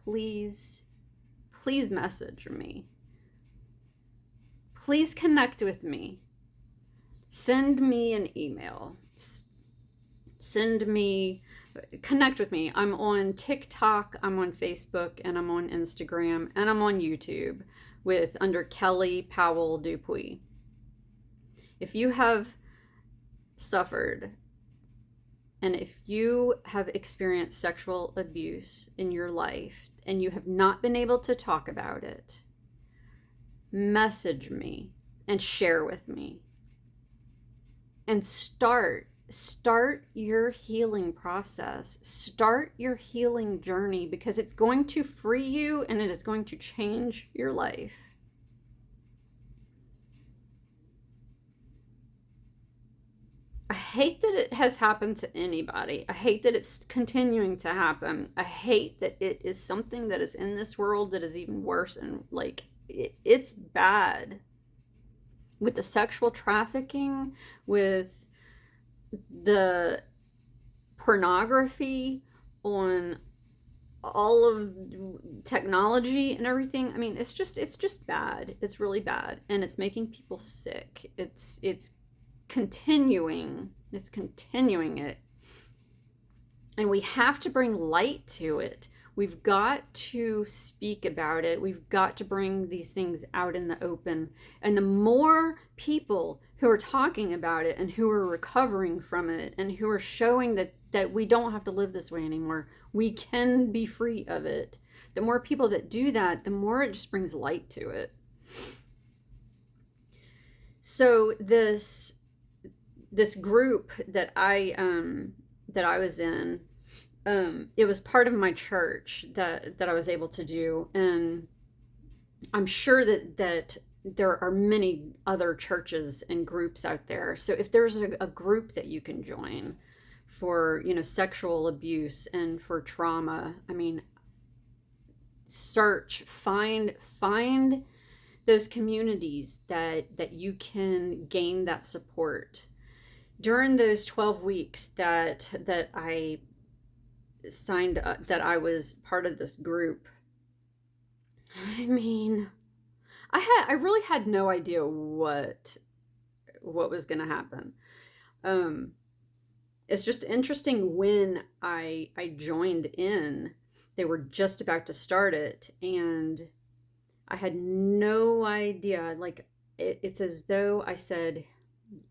S1: please, please message me. Please connect with me. Send me an email. Connect with me. I'm on TikTok, I'm on Facebook, and I'm on Instagram, and I'm on YouTube under Kelly Powell Dupuy. If you have suffered and if you have experienced sexual abuse in your life and you have not been able to talk about it, message me and share with me. And start your healing process. Start your healing journey, because it's going to free you and it is going to change your life. I hate that it has happened to anybody. I hate that it's continuing to happen. I hate that it is something that is in this world that is even worse, and it's bad. With the sexual trafficking, with the pornography on all of technology and everything. I mean, it's just bad. It's really bad, and it's making people sick. It's continuing it, and we have to bring light to it. We've got to speak about it. We've got to bring these things out in the open. And the more people who are talking about it and who are recovering from it and who are showing that we don't have to live this way anymore, we can be free of it. The more people that do that, the more it just brings light to it. So this group that I was in, it was part of my church that I was able to do, and I'm sure that there are many other churches and groups out there. So if there's a group that you can join for, sexual abuse and for trauma, I mean, find those communities that you can gain that support. During those 12 weeks that I signed up, that I was part of this group, I mean, I really had no idea what was going to happen. It's just interesting when I joined in, they were just about to start it, and I had no idea. It's as though I said,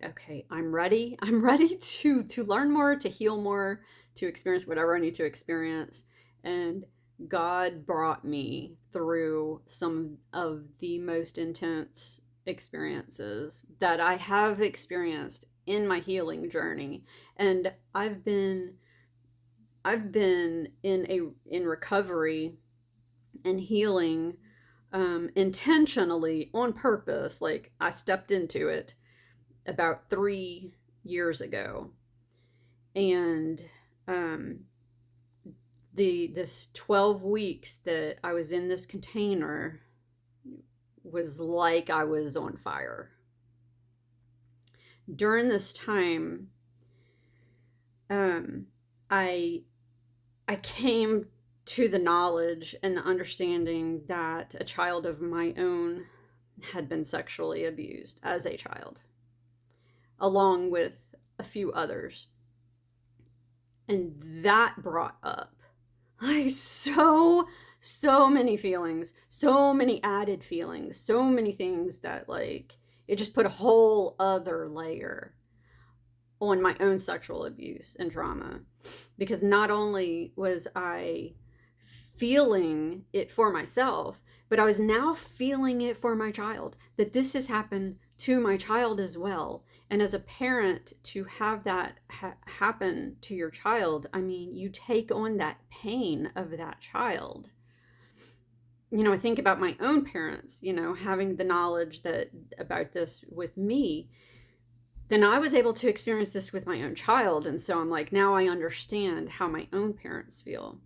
S1: okay, I'm ready to learn more, to heal more, to experience whatever I need to experience. And God brought me through some of the most intense experiences that I have experienced in my healing journey. And I've been in recovery and healing intentionally, on purpose. Like, I stepped into it about 3 years ago, and this 12 weeks that I was in this container was like I was on fire. During this time, I came to the knowledge and the understanding that a child of my own had been sexually abused as a child, along with a few others. And that brought up so many feelings, so many added feelings, so many things that it just put a whole other layer on my own sexual abuse and trauma. Because not only was I feeling it for myself, but I was now feeling it for my child, that this has happened to my child as well. And as a parent, to have that happen to your child, I mean, you take on that pain of that child. I think about my own parents, having the knowledge about this with me. Then I was able to experience this with my own child. And so I'm like, now I understand how my own parents feel.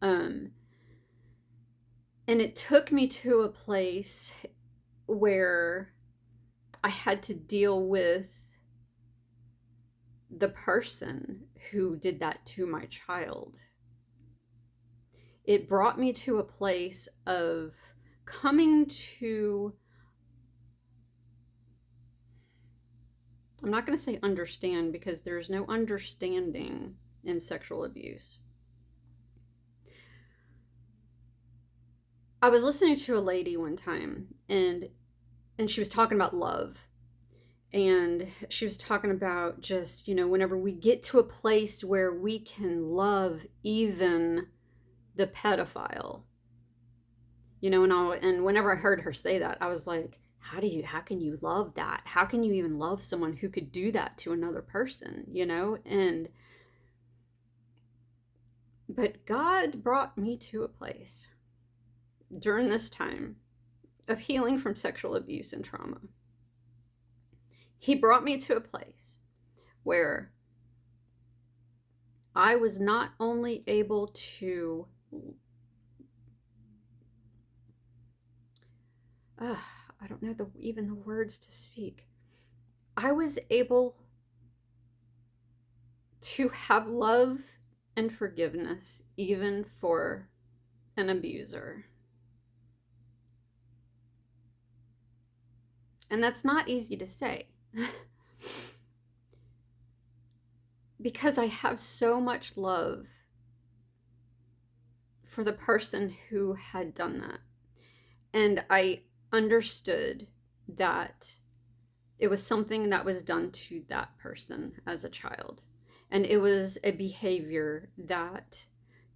S1: And it took me to a place where I had to deal with the person who did that to my child. It brought me to a place of coming to, I'm not going to say understand, because there's no understanding in sexual abuse. I was listening to a lady one time, and she was talking about love. And she was talking about just, whenever we get to a place where we can love even the pedophile, and whenever I heard her say that, I was like, how can you love that? How can you even love someone who could do that to another person, but God brought me to a place during this time of healing from sexual abuse and trauma. He brought me to a place where I was not only able to I don't know even the words to speak. I was able to have love and forgiveness even for an abuser. And that's not easy to say. Because I have so much love for the person who had done that. And I understood that it was something that was done to that person as a child. And it was a behavior that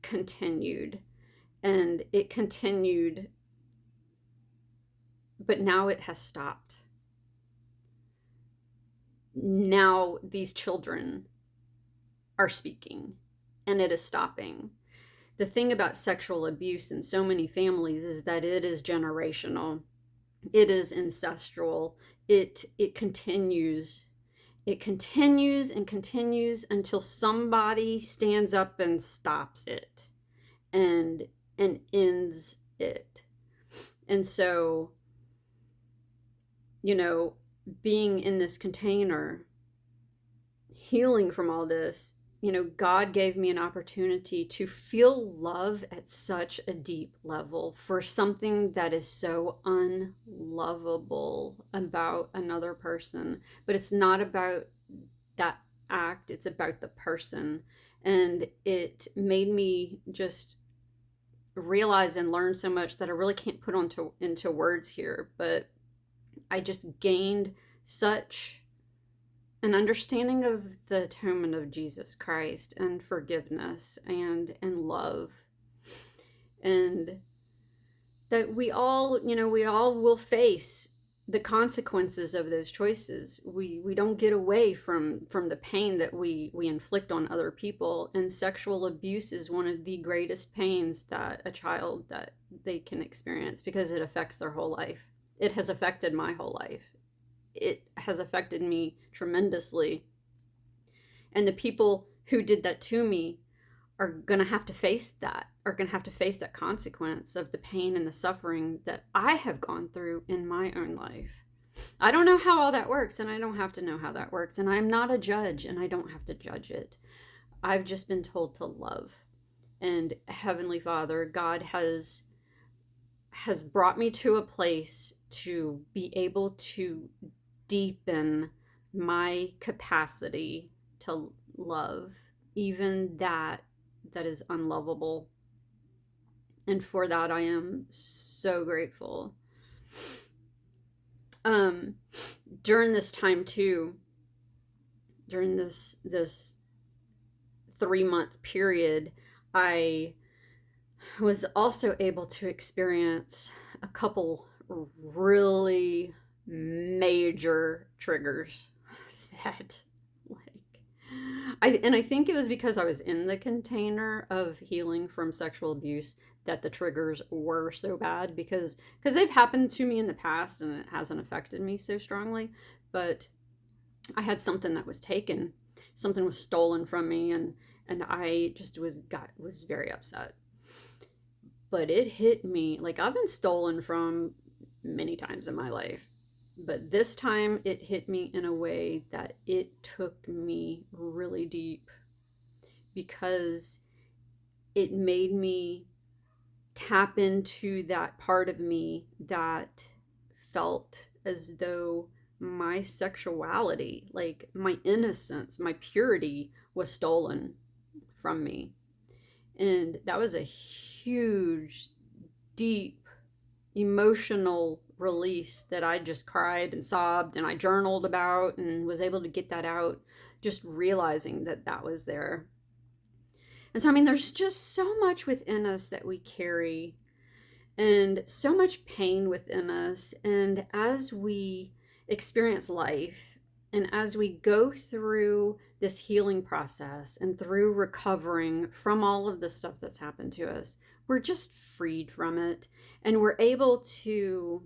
S1: continued. And it continued, but now it has stopped. Now these children are speaking, and it is stopping. The thing about sexual abuse in so many families is that it is generational. It is ancestral. It continues. It continues and continues until somebody stands up and stops it and ends it. And so, being in this container, healing from all this, God gave me an opportunity to feel love at such a deep level for something that is so unlovable about another person. But it's not about that act, it's about the person. And it made me just realize and learn so much that I really can't put into words here, but I just gained such an understanding of the atonement of Jesus Christ and forgiveness and love. And that we all will face the consequences of those choices. We don't get away from the pain that we inflict on other people. And sexual abuse is one of the greatest pains that a child that they can experience, because it affects their whole life. It has affected my whole life. It has affected me tremendously. And the people who did that to me are going to have to face that, consequence of the pain and the suffering that I have gone through in my own life. I don't know how all that works, and I don't have to know how that works. And I'm not a judge, and I don't have to judge it. I've just been told to love. And Heavenly Father, God has brought me to a place to be able to deepen my capacity to love, even that is unlovable. And for that, I am so grateful. During this time too, during this 3-month period, I was also able to experience a couple really major triggers that I think it was because I was in the container of healing from sexual abuse that the triggers were so bad, because they've happened to me in the past and it hasn't affected me so strongly. But I had something that was taken, something was stolen from me, and I just was very upset. But it hit me like I've been stolen from many times in my life. But this time it hit me in a way that it took me really deep, because it made me tap into that part of me that felt as though my sexuality, like my innocence, my purity, was stolen from me. And that was a huge, deep, emotional release that I just cried and sobbed and I journaled about and was able to get that out, just realizing that that was there. And so, I mean, there's just so much within us that we carry, and so much pain within us. And as we experience life, and as we go through this healing process and through recovering from all of the stuff that's happened to us, we're just freed from it. And we're able to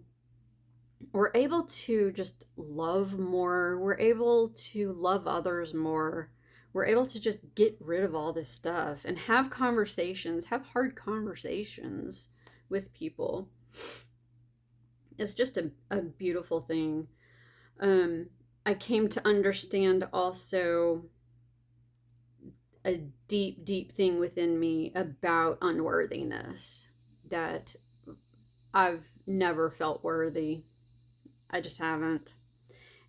S1: just love more. We're able to love others more. We're able to just get rid of all this stuff and have conversations, have hard conversations with people. It's just a beautiful thing. I came to understand also a deep, deep thing within me about unworthiness, that I've never felt worthy. I just haven't.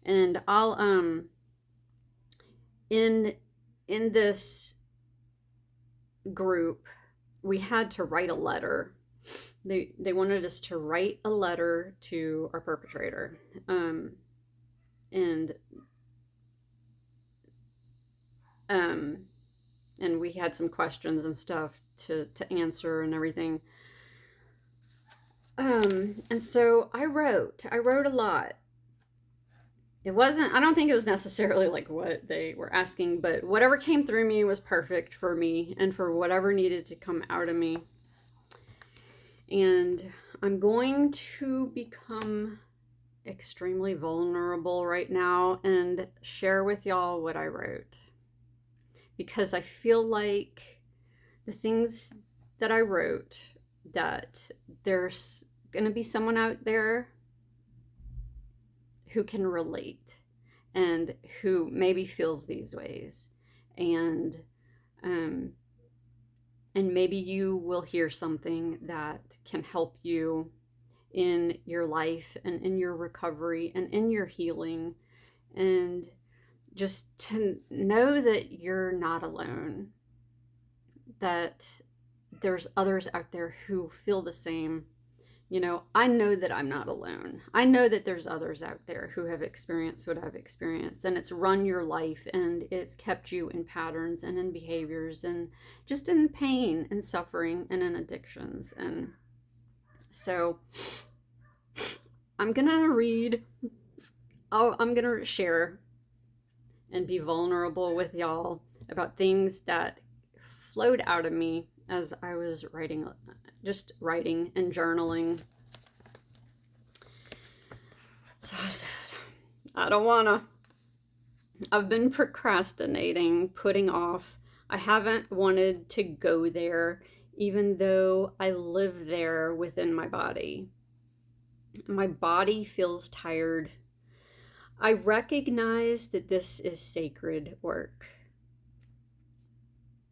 S1: And I'll in this group, we had to write a letter. They wanted us to write a letter to our perpetrator, and and we had some questions and stuff to answer and everything. And so I wrote a lot. I don't think it was necessarily like what they were asking, but whatever came through me was perfect for me and for whatever needed to come out of me. And I'm going to become extremely vulnerable right now and share with y'all what I wrote, because I feel like the things that I wrote, that there's going to be someone out there who can relate and who maybe feels these ways, and maybe you will hear something that can help you in your life and in your recovery and in your healing, and just to know that you're not alone, that there's others out there who feel the same. You know, I know that I'm not alone. I know that there's others out there who have experienced what I've experienced, and it's run your life, and it's kept you in patterns and in behaviors and just in pain and suffering and in addictions. And so I'm going to share and be vulnerable with y'all about things that flowed out of me as I was writing and journaling. So I said, I don't wanna. I've been procrastinating, putting off. I haven't wanted to go there, even though I live there within my body. My body feels tired. I recognize that this is sacred work.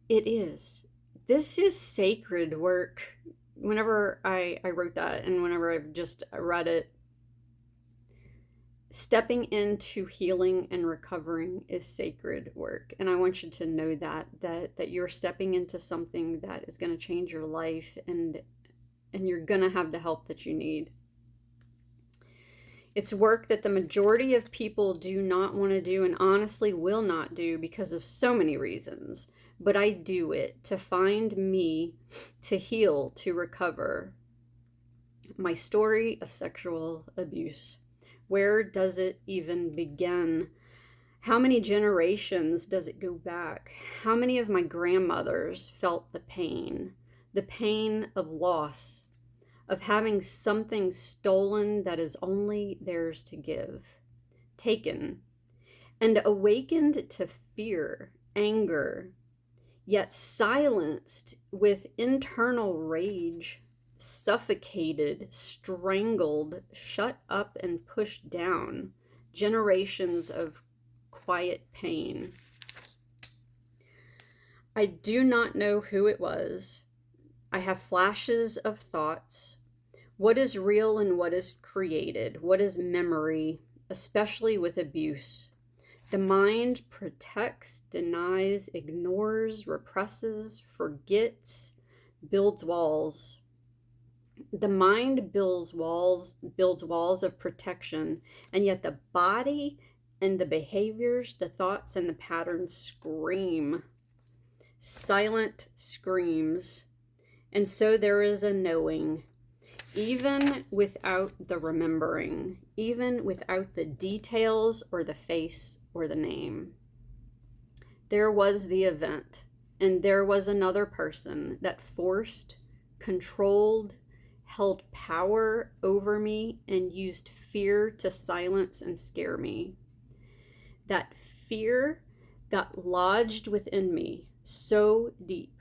S1: It is. This is sacred work. Whenever I wrote that, and whenever I've just read it, stepping into healing and recovering is sacred work. And I want you to know that you're stepping into something that is going to change your life, and you're going to have the help that you need. It's work that the majority of people do not want to do, and honestly will not do, because of so many reasons. But I do it to find me, to heal, to recover. My story of sexual abuse. Where does it even begin? How many generations does it go back? How many of my grandmothers felt the pain of loss, of having something stolen that is only theirs to give, taken, and awakened to fear, anger, yet silenced with internal rage suffocated, strangled, shut up, and pushed down. Generations of quiet pain. I do not know who it was. I have flashes of thoughts. What is real and what is created? What is memory, especially with abuse? The mind protects, denies, ignores, represses, forgets, builds walls. The mind builds walls of protection, and yet the body and the behaviors, the thoughts and the patterns scream. Silent screams. And so there is a knowing, even without the remembering, even without the details or the face or the name. There was the event, and there was another person that forced, controlled, held power over me, and used fear to silence and scare me. That fear got lodged within me so deep.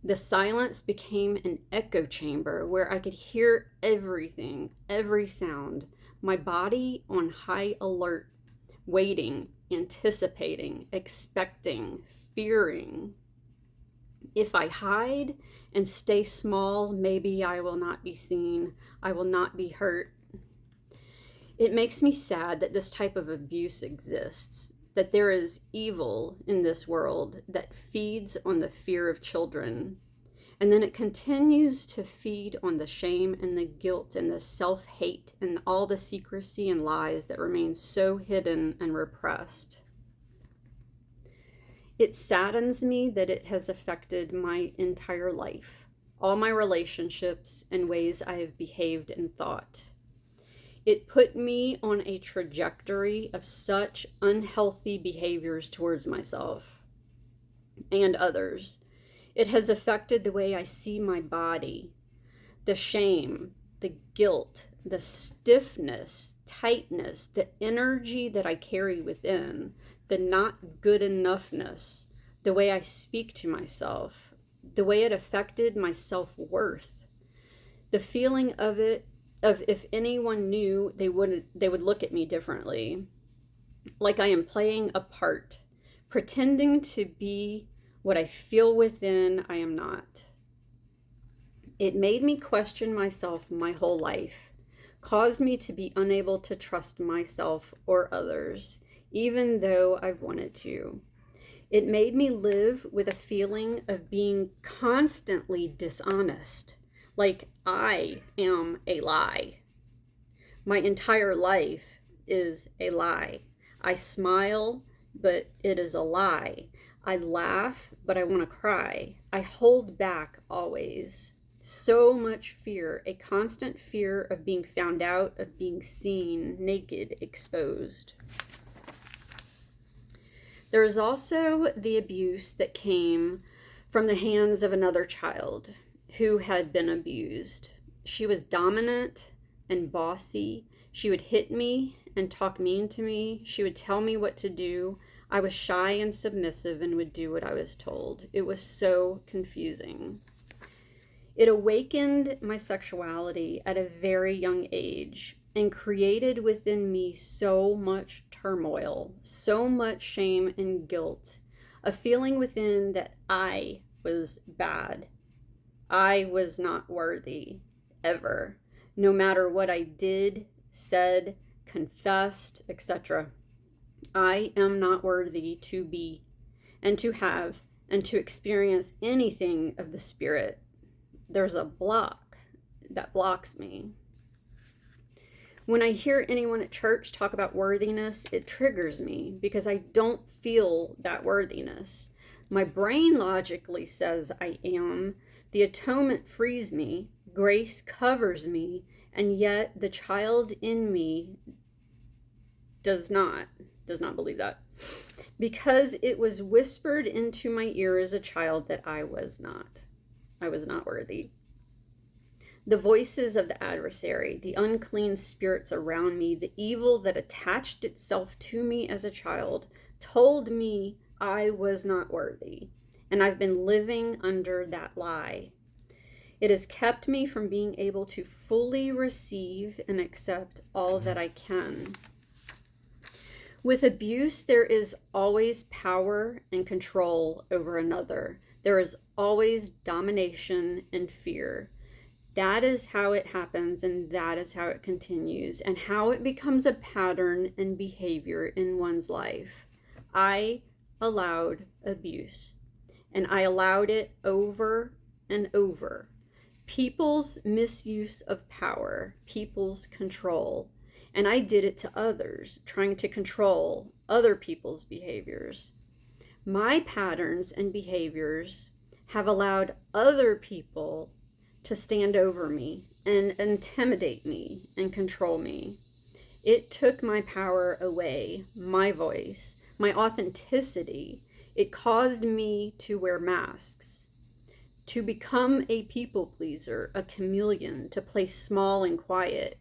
S1: The silence became an echo chamber where I could hear everything, every sound, my body on high alert, waiting, anticipating, expecting, fearing. If I hide and stay small, maybe I will not be seen. I will not be hurt. It makes me sad that this type of abuse exists, that there is evil in this world that feeds on the fear of children. And then it continues to feed on the shame and the guilt and the self-hate and all the secrecy and lies that remain so hidden and repressed. It saddens me that it has affected my entire life, all my relationships and ways I have behaved and thought. It put me on a trajectory of such unhealthy behaviors towards myself and others. It has affected the way I see my body, the shame, the guilt, the stiffness, tightness, the energy that I carry within, the not good enoughness, the way I speak to myself, the way it affected my self-worth, the feeling of it, of if anyone knew, they would look at me differently, like I am playing a part, pretending to be what I feel within I am not. It made me question myself my whole life, caused me to be unable to trust myself or others, even though I've wanted to. It made me live with a feeling of being constantly dishonest, like I am a lie. My entire life is a lie. I smile, but it is a lie. I laugh, but I want to cry. I hold back always. So much fear, a constant fear of being found out, of being seen, naked, exposed. There is also the abuse that came from the hands of another child who had been abused. She was dominant and bossy. She would hit me and talk mean to me. She would tell me what to do. I was shy and submissive and would do what I was told. It was so confusing. It awakened my sexuality at a very young age and created within me so much turmoil, so much shame and guilt, a feeling within that I was bad. I was not worthy, ever, no matter what I did, said, confessed, etc. I am not worthy to be and to have and to experience anything of the Spirit. There's a block that blocks me. When I hear anyone at church talk about worthiness, it triggers me because I don't feel that worthiness. My brain logically says I am. The atonement frees me. Grace covers me. And yet the child in me does not believe that. Because it was whispered into my ear as a child that I was not worthy. The voices of the adversary, the unclean spirits around me, the evil that attached itself to me as a child, told me I was not worthy. And I've been living under that lie. It has kept me from being able to fully receive and accept all that I can. With abuse, there is always power and control over another. There is always domination and fear. That is how it happens, and that is how it continues, and how it becomes a pattern and behavior in one's life. I allowed abuse, and I allowed it over and over. People's misuse of power, people's control. And I did it to others, trying to control other people's behaviors. My patterns and behaviors have allowed other people to stand over me and intimidate me and control me. It took my power away, my voice, my authenticity. It caused me to wear masks, to become a people pleaser, a chameleon, to play small and quiet.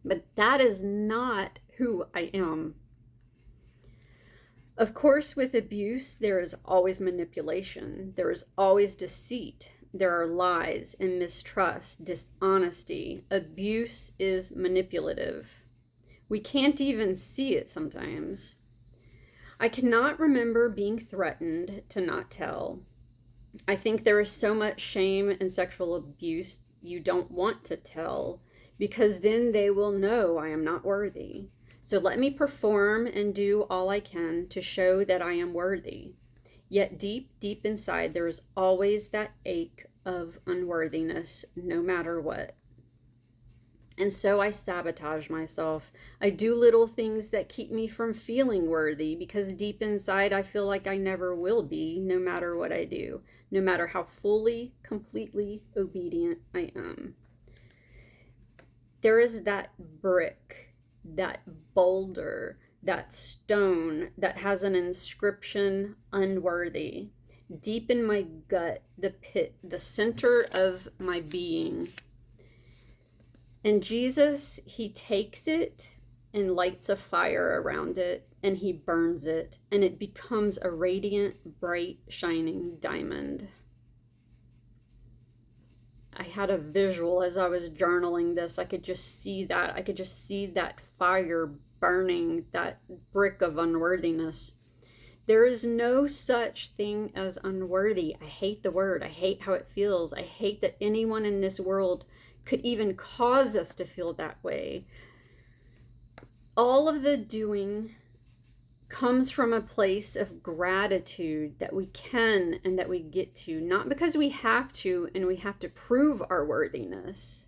S1: But that is not who I am. Of course, with abuse, there is always manipulation. There is always deceit. There are lies and mistrust, dishonesty. Abuse is manipulative. We can't even see it sometimes. I cannot remember being threatened to not tell. I think there is so much shame in sexual abuse you don't want to tell, because then they will know I am not worthy. So let me perform and do all I can to show that I am worthy. Yet deep, deep inside, there is always that ache of unworthiness, no matter what. And so I sabotage myself. I do little things that keep me from feeling worthy, because deep inside I feel like I never will be, no matter what I do, no matter how fully, completely obedient I am. There is that brick, that boulder, that stone that has an inscription, unworthy. Deep in my gut, the pit, the center of my being. And Jesus, he takes it and lights a fire around it, and he burns it, and it becomes a radiant, bright, shining diamond. I had a visual as I was journaling this. I could just see that. I could just see that fire burning that brick of unworthiness. There is no such thing as unworthy. I hate the word. I hate how it feels. I hate that anyone in this world could even cause us to feel that way. All of the doing comes from a place of gratitude that we can and that we get to, not because we have to and we have to prove our worthiness.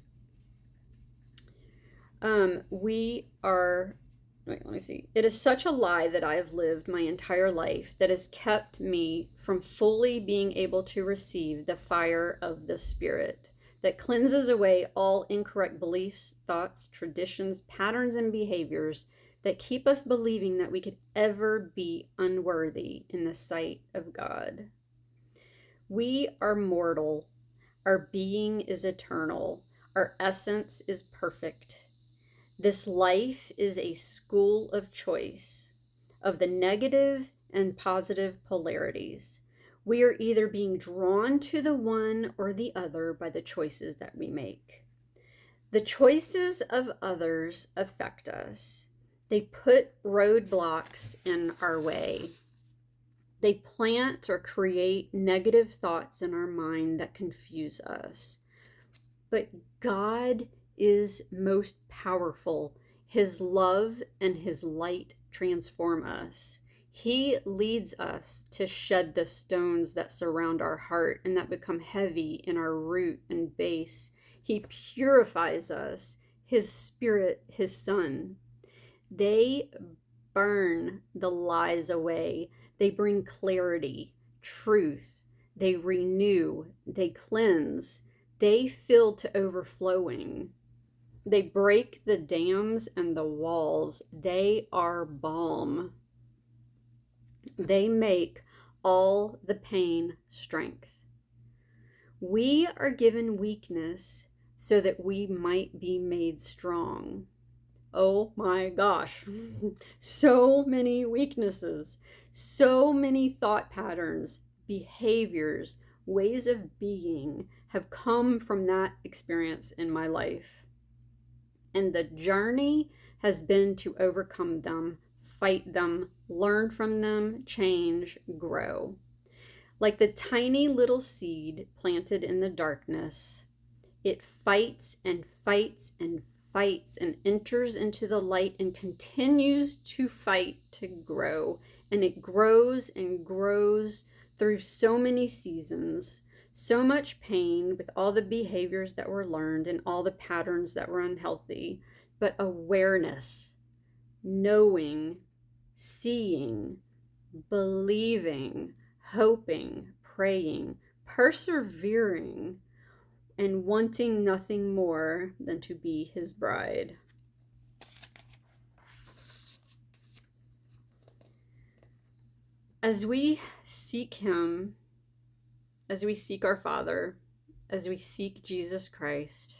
S1: Let me see. It is such a lie that I have lived my entire life that has kept me from fully being able to receive the fire of the Spirit that cleanses away all incorrect beliefs, thoughts, traditions, patterns, and behaviors that keep us believing that we could ever be unworthy in the sight of God. We are mortal. Our being is eternal. Our essence is perfect. This life is a school of choice, of the negative and positive polarities. We are either being drawn to the one or the other by the choices that we make. The choices of others affect us. They put roadblocks in our way. They plant or create negative thoughts in our mind that confuse us. But God is most powerful. His love and his light transform us. He leads us to shed the stones that surround our heart and that become heavy in our root and base. He purifies us, his Spirit, his Son. They burn the lies away. They bring clarity, truth. They renew, they cleanse, they fill to overflowing. They break the dams and the walls. They are balm. They make all the pain strength. We are given weakness so that we might be made strong. Oh my gosh, so many weaknesses, so many thought patterns, behaviors, ways of being have come from that experience in my life. And the journey has been to overcome them, fight them, learn from them, change, grow. Like the tiny little seed planted in the darkness, it fights and fights and fights and enters into the light and continues to fight to grow. And it grows and grows through so many seasons, so much pain with all the behaviors that were learned and all the patterns that were unhealthy, but awareness, knowing, seeing, believing, hoping, praying, persevering, and wanting nothing more than to be his bride. As we seek him, as we seek our Father, as we seek Jesus Christ,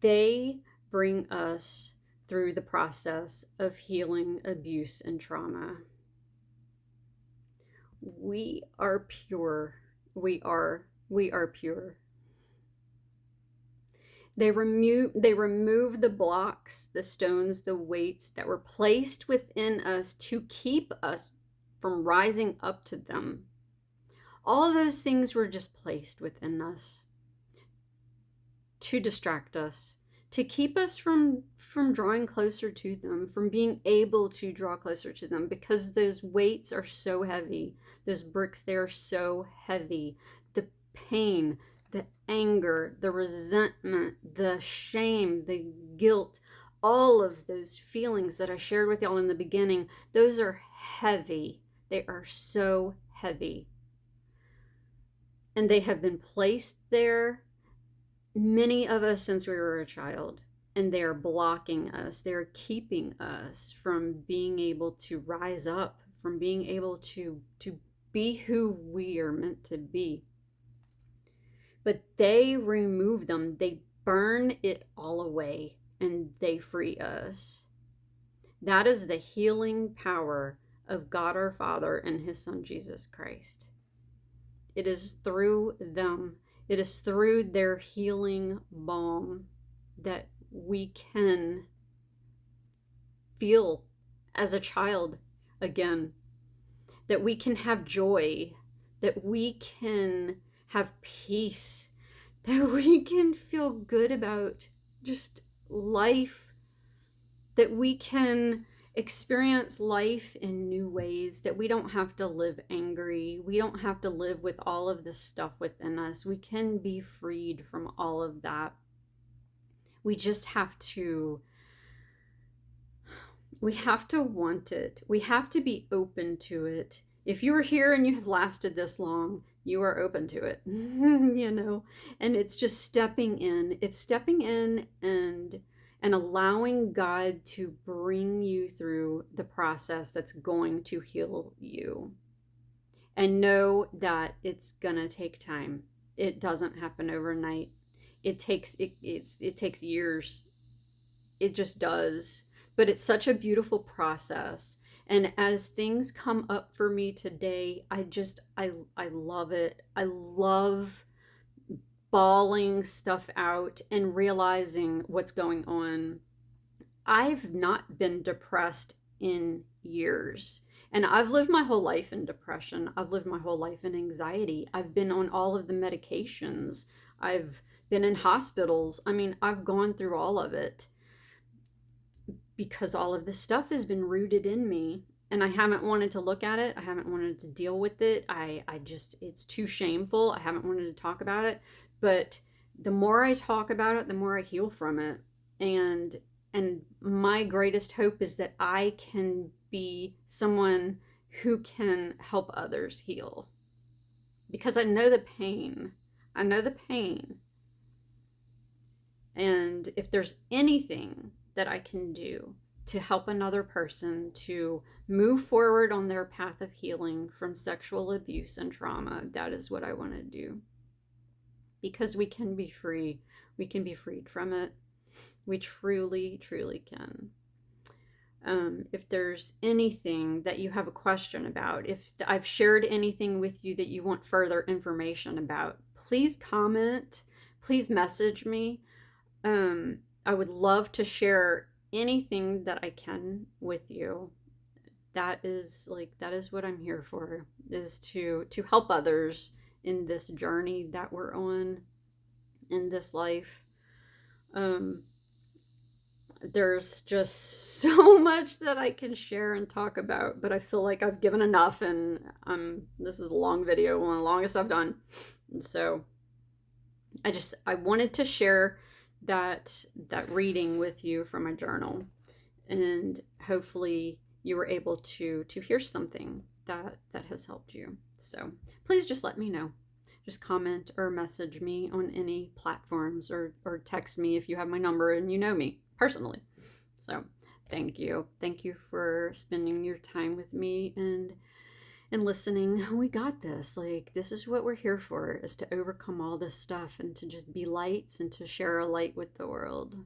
S1: they bring us through the process of healing abuse and trauma. We are pure. We are pure. They remove the blocks, the stones, the weights that were placed within us to keep us from rising up to them. All those things were just placed within us to distract us, to keep us from drawing closer to them, from being able to draw closer to them, because those weights are so heavy. Those bricks, they are so heavy. The pain, the anger, the resentment, the shame, the guilt, all of those feelings that I shared with y'all in the beginning, those are heavy. They are so heavy. And they have been placed there, many of us, since we were a child. And they are blocking us. They are keeping us from being able to rise up, from being able to be who we are meant to be. But they remove them. They burn it all away, and they free us. That is the healing power of God our Father and his Son Jesus Christ. It is through them. It is through their healing balm that we can feel as a child again, that we can have joy, that we can have peace, that we can feel good about just life, that we can experience life in new ways, that we don't have to live angry. We don't have to live with all of this stuff within us. We can be freed from all of that. We just have to want it. We have to be open to it. If you are here and you have lasted this long, you are open to it, and it's just stepping in. It's stepping in and allowing God to bring you through the process that's going to heal you. And know that it's gonna take time. It doesn't happen overnight. It takes years. It just does. But it's such a beautiful process. And as things come up for me today, I love it. I love bawling stuff out and realizing what's going on. I've not been depressed in years. And I've lived my whole life in depression. I've lived my whole life in anxiety. I've been on all of the medications. I've been in hospitals. I mean, I've gone through all of it because all of this stuff has been rooted in me, and I haven't wanted to look at it. I haven't wanted to deal with it. It's too shameful. I haven't wanted to talk about it. But the more I talk about it, the more I heal from it. And my greatest hope is that I can be someone who can help others heal. Because I know the pain. I know the pain. And if there's anything that I can do to help another person to move forward on their path of healing from sexual abuse and trauma, that is what I want to do. Because we can be free. We can be freed from it. We truly, truly can. If there's anything that you have a question about, if I've shared anything with you that you want further information about, please comment, please message me. I would love to share anything that I can with you. That is what I'm here for, is to help others in this journey that we're on in this life. Um, there's just so much that I can share and talk about, but I feel like I've given enough, and this is a long video, one of the longest I've done. And so I wanted to share that reading with you from my journal, and hopefully you were able to hear something that has helped you. So please just let me know. Just comment or message me on any platforms, or text me if you have my number and you know me personally. So thank you. Thank you for spending your time with me and listening. We got this. Like, this is what we're here for, is to overcome all this stuff and to just be lights and to share a light with the world.